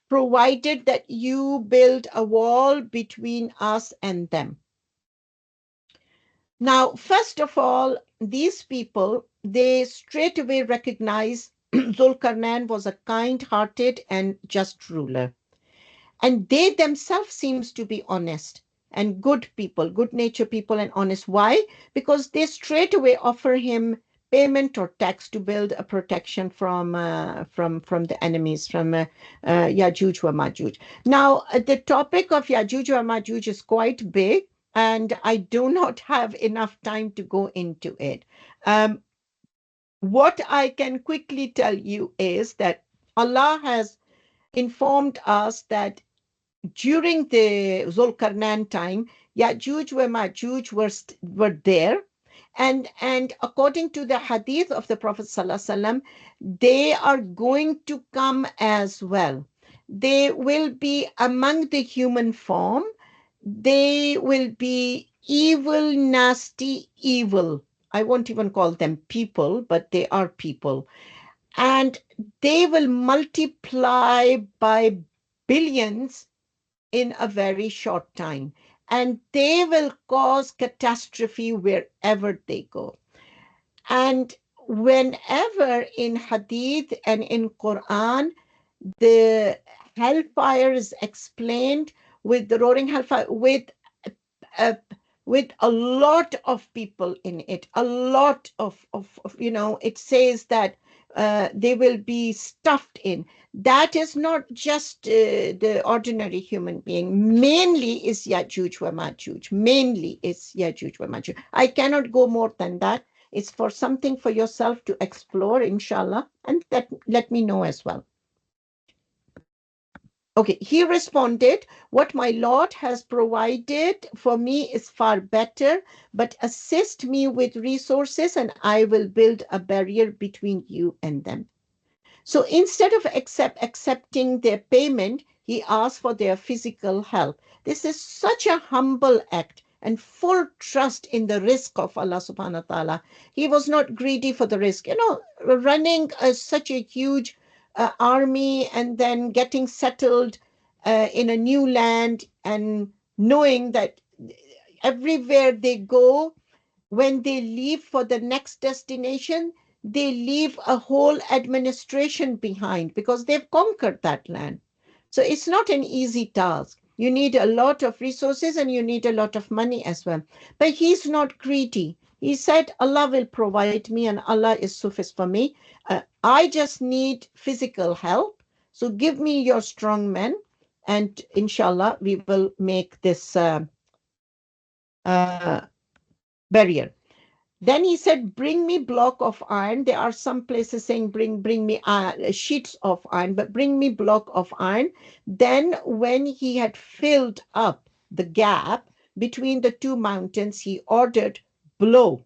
provided that you build a wall between us and them? Now, first of all, these people, they straight away recognize Zulkarnain was a kind-hearted and just ruler. And they themselves seems to be honest and good people, good natured people and honest. Why? Because they straight away offer him payment or tax to build a protection from the enemies, from Yajuj wa Majuj. Now, the topic of Yajuj wa Majuj is quite big, and I do not have enough time to go into it. What I can quickly tell you is that Allah has informed us that during the Zulkarnain time, Yajuj wa Majuj were there. And according to the hadith of the Prophet ﷺ, they are going to come as well. They will be among the human form. They will be evil, nasty, evil. I won't even call them people, but they are people. And they will multiply by billions in a very short time. And they will cause catastrophe wherever they go. And whenever in Hadith and in Quran, the hellfire is explained with the roaring hellfire, uh, with a lot of people in it, a lot of it says that they will be stuffed in. That is not just the ordinary human being. Mainly is Yajuj wa Majuj. Mainly is Yajuj wa Majuj. I cannot go more than that. It's for something for yourself to explore, inshallah, and let me know as well. Okay, he responded, what my Lord has provided for me is far better, but assist me with resources and I will build a barrier between you and them. So instead of accepting their payment, he asked for their physical help. This is such a humble act and full trust in the risk of Allah subhanahu wa ta'ala. He was not greedy for the risk. Running such a huge army and then getting settled in a new land and knowing that everywhere they go, when they leave for the next destination, they leave a whole administration behind because they've conquered that land. So it's not an easy task. You need a lot of resources and you need a lot of money as well. But he's not greedy. He said, Allah will provide me and Allah is sufficient for me. I just need physical help. So give me your strong men and inshallah we will make this uh, barrier. Then he said, bring me block of iron. There are some places saying, bring me sheets of iron, but bring me block of iron. Then when he had filled up the gap between the two mountains, he ordered, blow.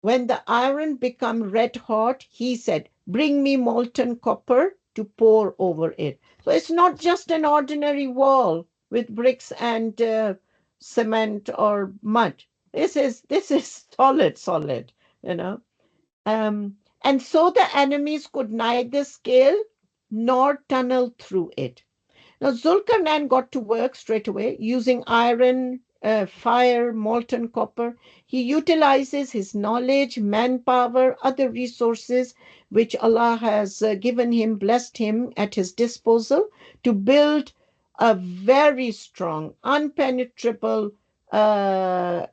When the iron became red hot, he said, bring me molten copper to pour over it. So it's not just an ordinary wall with bricks and cement or mud. This is solid, you know. And so the enemies could neither scale nor tunnel through it. Now, Zulkarnain got to work straight away using iron, fire, molten copper. He utilizes his knowledge, manpower, other resources which Allah has given him, blessed him at his disposal to build a very strong, unpenetrable uh,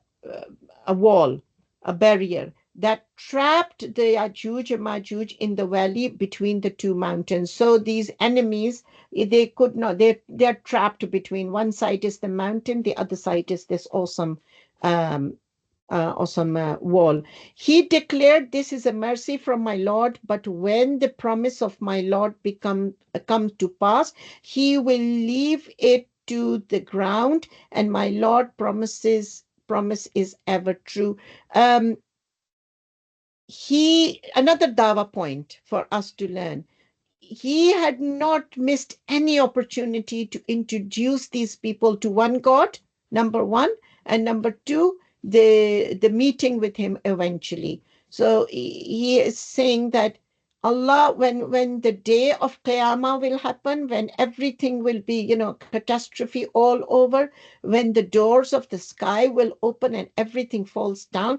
a wall, a barrier that trapped the Yajuj and Majuj in the valley between the two mountains. So these enemies, they could not, they're trapped between, one side is the mountain, the other side is this um, awesome wall. He declared, this is a mercy from my Lord, but when the promise of my Lord come to pass, he will leave it to the ground, and my Lord promise is ever true. Um, Another dawa point for us to learn, he had not missed any opportunity to introduce these people to one God, number one, and number two, the meeting with him eventually. So he is saying that Allah, when the day of Qiyamah will happen, when everything will be, catastrophe all over, when the doors of the sky will open and everything falls down,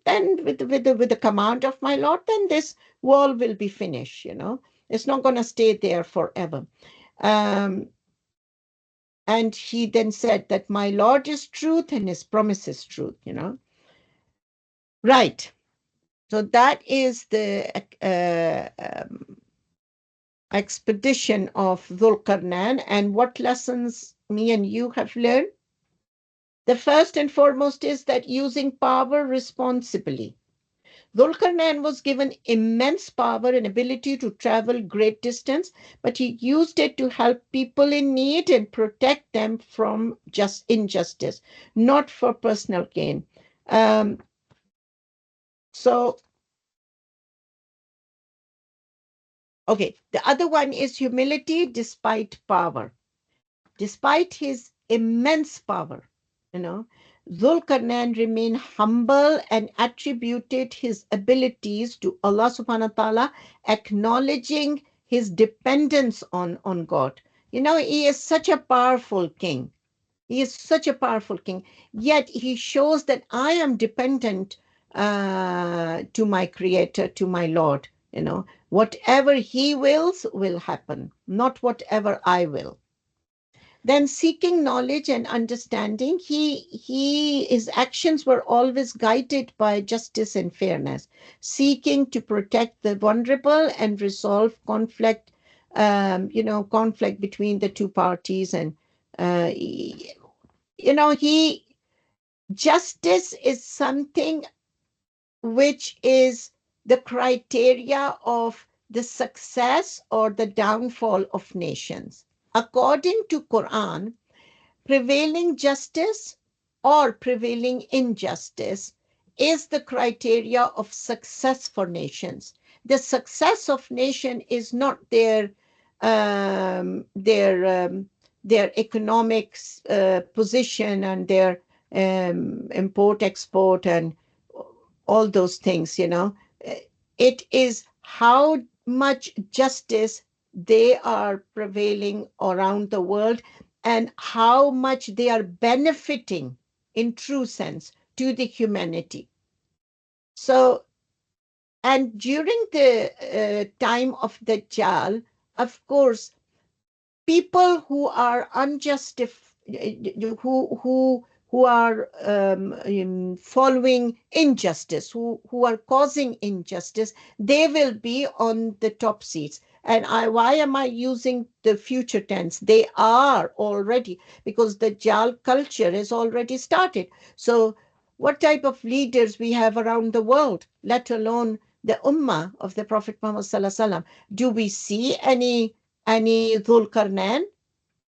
then with the command of my Lord, then this world will be finished. It's not going to stay there forever. Um, and he then said that my Lord is truth and his promise is truth. Right. So that is the expedition of Dhul-Qarnain, and what lessons me and you have learned. The first and foremost is that using power responsibly. Zulkarnain was given immense power and ability to travel great distance, but he used it to help people in need and protect them from just injustice, not for personal gain. Um, so Okay, the other one is humility despite power. Despite his immense power, Zulkarnain remained humble and attributed his abilities to Allah subhanahu wa ta'ala, acknowledging his dependence on God. He is such a powerful king. He is such a powerful king. Yet he shows that I am dependent to my creator, to my Lord. Whatever he wills will happen, not whatever I will. Then seeking knowledge and understanding, his actions were always guided by justice and fairness, seeking to protect the vulnerable and resolve conflict between the two parties. And he justice is something which is the criteria of the success or the downfall of nations. According to Quran, prevailing justice or prevailing injustice is the criteria of success for nations. The success of nation is not um, their um, their economic position and their import export and all those things. It is how much justice they are prevailing around the world and how much they are benefiting in true sense to the humanity. So, and during the time of the Dajjal, of course, people who are unjustified, who are following injustice, who are causing injustice, they will be on the top seats. And why am I using the future tense? They are already, because the Jal culture has already started. So what type of leaders we have around the world, let alone the ummah of the Prophet Muhammad Sallallahu Alaihi Wasallam? Do we see any Dhulkarnain?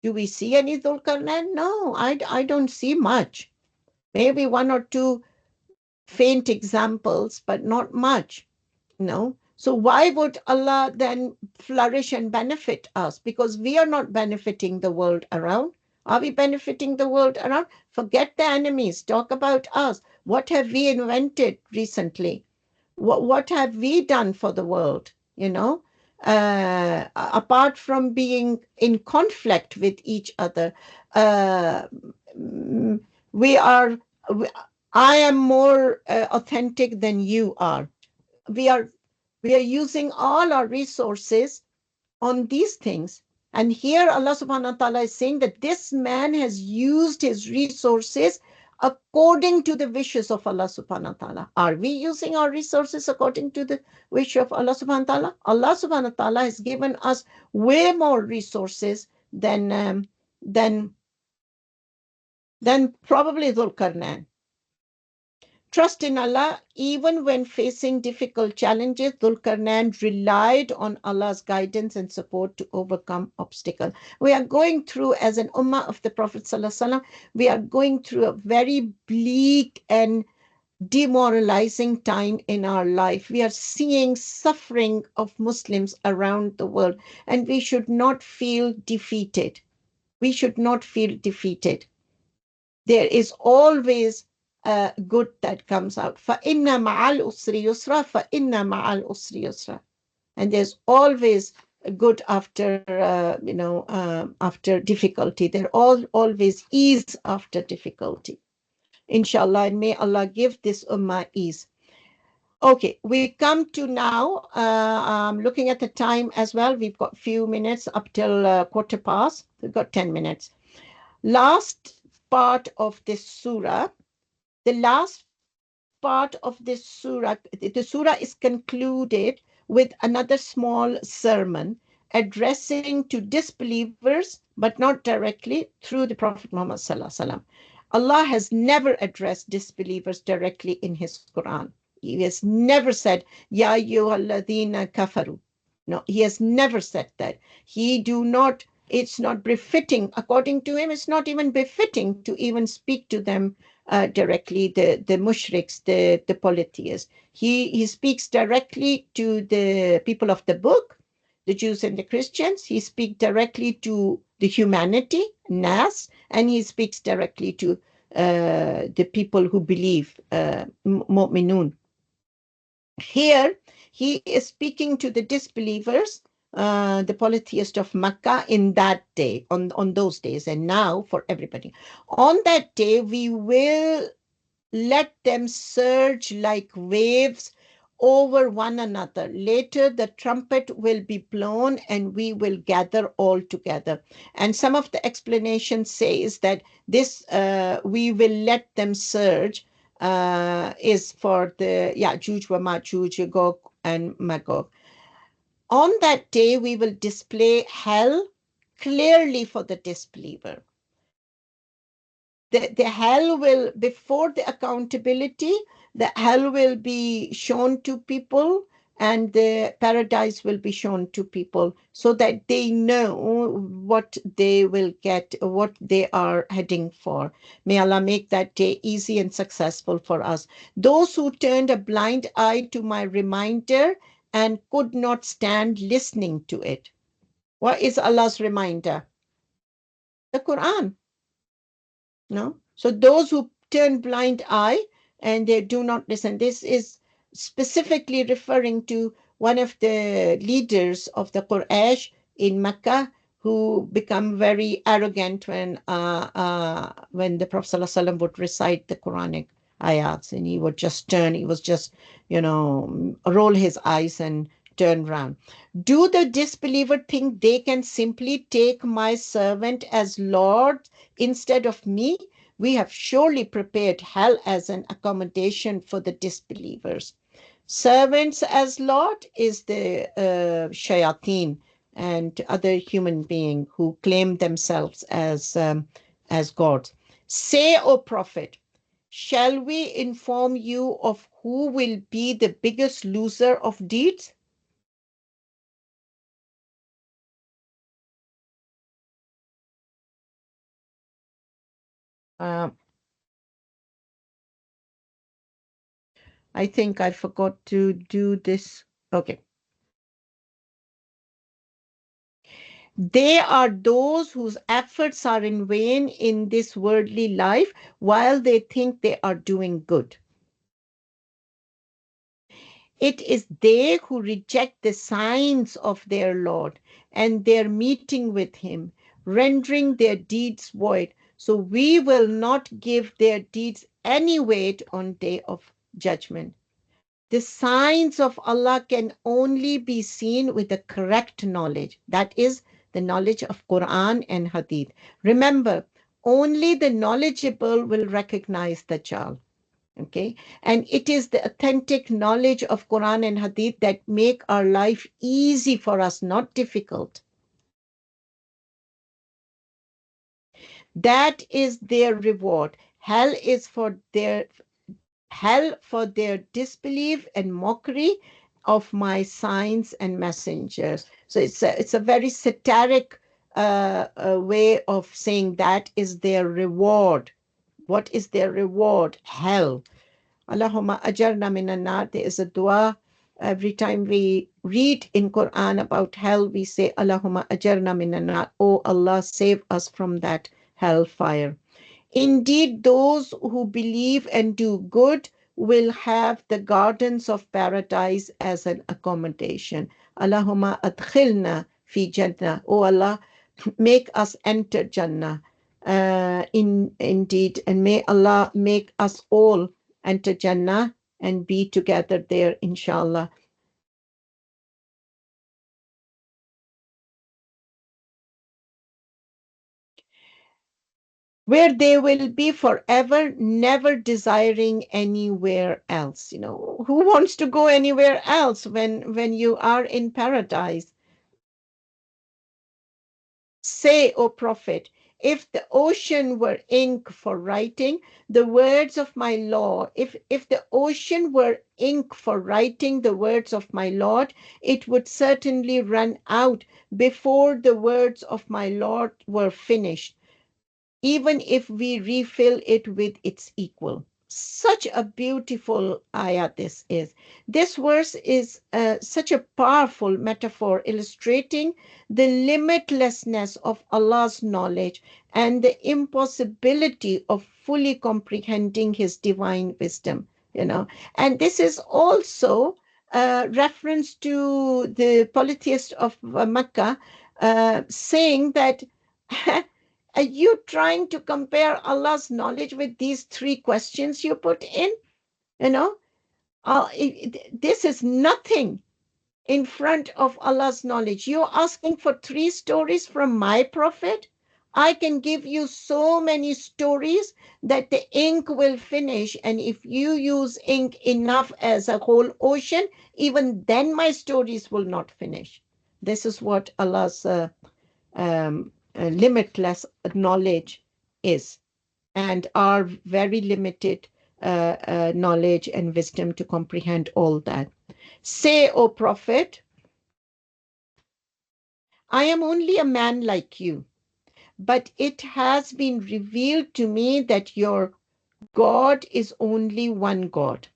Do we see any Dhulkarnain? No, I don't see much. Maybe one or two faint examples, but not much. No. So why would Allah then flourish and benefit us? Because we are not benefiting the world around. Are we benefiting the world around? Forget the enemies. Talk about us. What have we invented recently? What have we done for the world? Apart from being in conflict with each other, uh, mm, we are. I am more authentic than you are. We are we are using all our resources on these things. And here Allah subhanahu wa ta'ala is saying that this man has used his resources according to the wishes of Allah subhanahu wa ta'ala. Are we using our resources according to the wish of Allah subhanahu wa ta'ala? Allah subhanahu wa ta'ala has given us way more resources than probably Dhul. Trust in Allah, even when facing difficult challenges, Dhulkarnain relied on Allah's guidance and support to overcome obstacles. We are going through, as an ummah of the Prophet ﷺ, we are going through a very bleak and demoralizing time in our life. We are seeing suffering of Muslims around the world, and we should not feel defeated. We should not feel defeated. There is always good that comes out. فَإِنَّ مَعَ الْأُسْرِ يُسْرًا فَإِنَّ مَعَ الْأُسْرِ يُسْرًا. And there's always good after difficulty. There always ease after difficulty. Inshallah, and may Allah give this ummah ease. Okay, we come to now, looking at the time as well. We've got few minutes up till quarter past. We've got 10 minutes. Last part of this surah, the last part of this surah, the surah is concluded with another small sermon addressing to disbelievers, but not directly through the Prophet Muhammad Sallallahu Alaihi Wasallam. Allah has never addressed disbelievers directly in his Quran. He has never said, Ya ayyuhalladhina kafaru. No, he has never said that. It's not befitting, according to him, it's not even befitting to even speak to them directly, the mushriks, the polytheists. He speaks directly to the people of the book, the Jews and the Christians. He speaks directly to the humanity, Nas, and he speaks directly to the people who believe, Mu'minun. Here, he is speaking to the disbelievers, the polytheist of Makkah in that day, on those days, and now for everybody. On that day, we will let them surge like waves over one another. Later, the trumpet will be blown and we will gather all together. And some of the explanation says that this, we will let them surge, is for the Ya'juj wa Ma'juj, Gog and Magog. On that day, we will display hell clearly for the disbeliever. The hell will, before the accountability, the hell will be shown to people and the paradise will be shown to people so that they know what they will get, what they are heading for. May Allah make that day easy and successful for us. Those who turned a blind eye to my reminder and could not stand listening to it. What is Allah's reminder? The Quran. No? So those who turn blind eye and they do not listen, this is specifically referring to one of the leaders of the Quraysh in Mecca who become very arrogant when the Prophet ﷺ would recite the Quranic ayats, and he would just turn, he was just, roll his eyes and turn round. Do the disbeliever think they can simply take my servant as Lord instead of me? We have surely prepared hell as an accommodation for the disbelievers. Servants as Lord is the shayateen and other human beings who claim themselves as God. Say, O Prophet, shall we inform you of who will be the biggest loser of deeds? Uh, I think I forgot to do this. Okay. They are those whose efforts are in vain in this worldly life while they think they are doing good. It is they who reject the signs of their Lord and their meeting with Him, rendering their deeds void. So we will not give their deeds any weight on day of judgment. The signs of Allah can only be seen with the correct knowledge. That is the knowledge of Quran and Hadith. Remember, only the knowledgeable will recognize the child. Okay. And it is the authentic knowledge of Quran and Hadith that make our life easy for us, not difficult. That is their reward. Hell for their disbelief and mockery of my signs and messengers. So it's a very satiric way of saying that is their reward. What is their reward? Hell. Allahumma ajarna minan nar. There is a dua. Every time we read in Quran about hell, we say, Allahumma ajarna minan nar. Oh Allah, save us from that hellfire. Indeed, those who believe and do good will have the gardens of paradise as an accommodation. Allahumma adkhilna fi Jannah. Oh Allah, make us enter Jannah. Indeed, and may Allah make us all enter Jannah and be together there, inshallah. Where they will be forever, never desiring anywhere else. Who wants to go anywhere else when you are in paradise? Say, O Prophet, if the ocean were ink for writing the words of my law, if the ocean were ink for writing the words of my Lord, it would certainly run out before the words of my Lord were finished, even if we refill it with its equal. Such a beautiful ayah this is. This verse is such a powerful metaphor illustrating the limitlessness of Allah's knowledge and the impossibility of fully comprehending His divine wisdom, you know. And this is also reference to the polytheist of Mecca saying that are you trying to compare Allah's knowledge with these three questions you put in? You know, this is nothing in front of Allah's knowledge. You're asking for three stories from my prophet. I can give you so many stories that the ink will finish. And if you use ink enough as a whole ocean, even then my stories will not finish. This is what Allah's limitless knowledge is, and our very limited knowledge and wisdom to comprehend all that. Say, O Prophet, I am only a man like you, but it has been revealed to me that your God is only one God.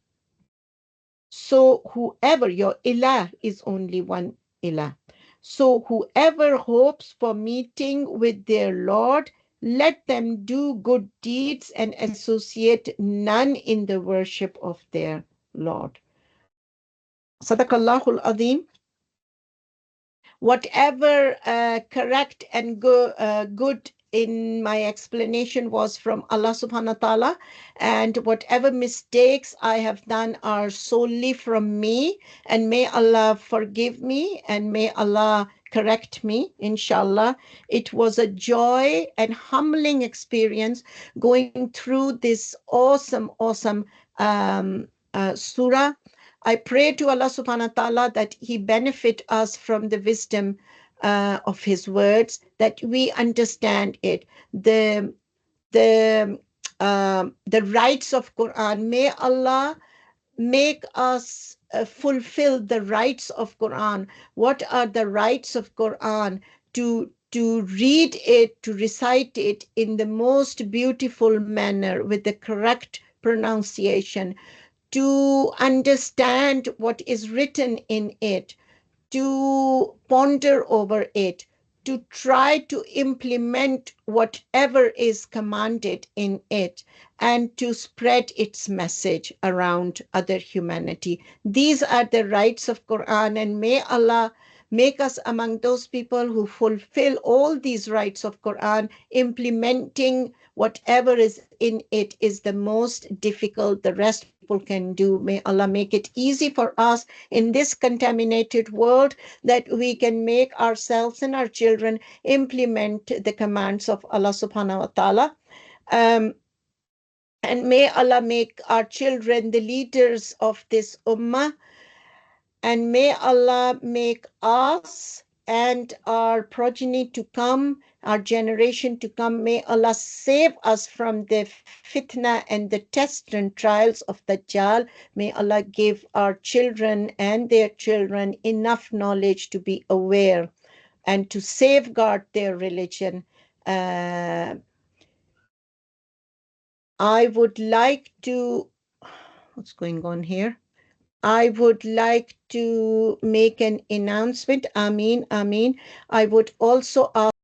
So whoever, your ilah is only one ilah. So whoever hopes for meeting with their Lord, let them do good deeds and associate none in the worship of their Lord. Sadaqallahul Azim. Whatever correct and good in my explanation was from Allah subhanahu wa ta'ala, and whatever mistakes I have done are solely from me, and may Allah forgive me and may Allah correct me, inshallah. It was a joy and humbling experience going through this awesome surah. I pray to Allah subhanahu wa ta'ala that He benefit us from the wisdom of His words, that we understand it, the the rights of Quran. May Allah make us fulfill the rights of Quran. What are the rights of Quran? To read it, to recite it in the most beautiful manner with the correct pronunciation, to understand what is written in it, to ponder over it, to try to implement whatever is commanded in it, and to spread its message around other humanity. These are the rights of Quran, and may Allah make us among those people who fulfill all these rights of Quran. Implementing whatever is in it is the most difficult. The rest people can do. May Allah make it easy for us in this contaminated world, that we can make ourselves and our children implement the commands of Allah subhanahu wa ta'ala. And may Allah make our children the leaders of this ummah, and may Allah make us and our progeny to come, our generation to come, may Allah save us from the fitna and the tests and trials of Dajjal. May Allah give our children and their children enough knowledge to be aware and to safeguard their religion. I would like to, what's going on here? I would like to make an announcement. Ameen, Ameen. I would also ask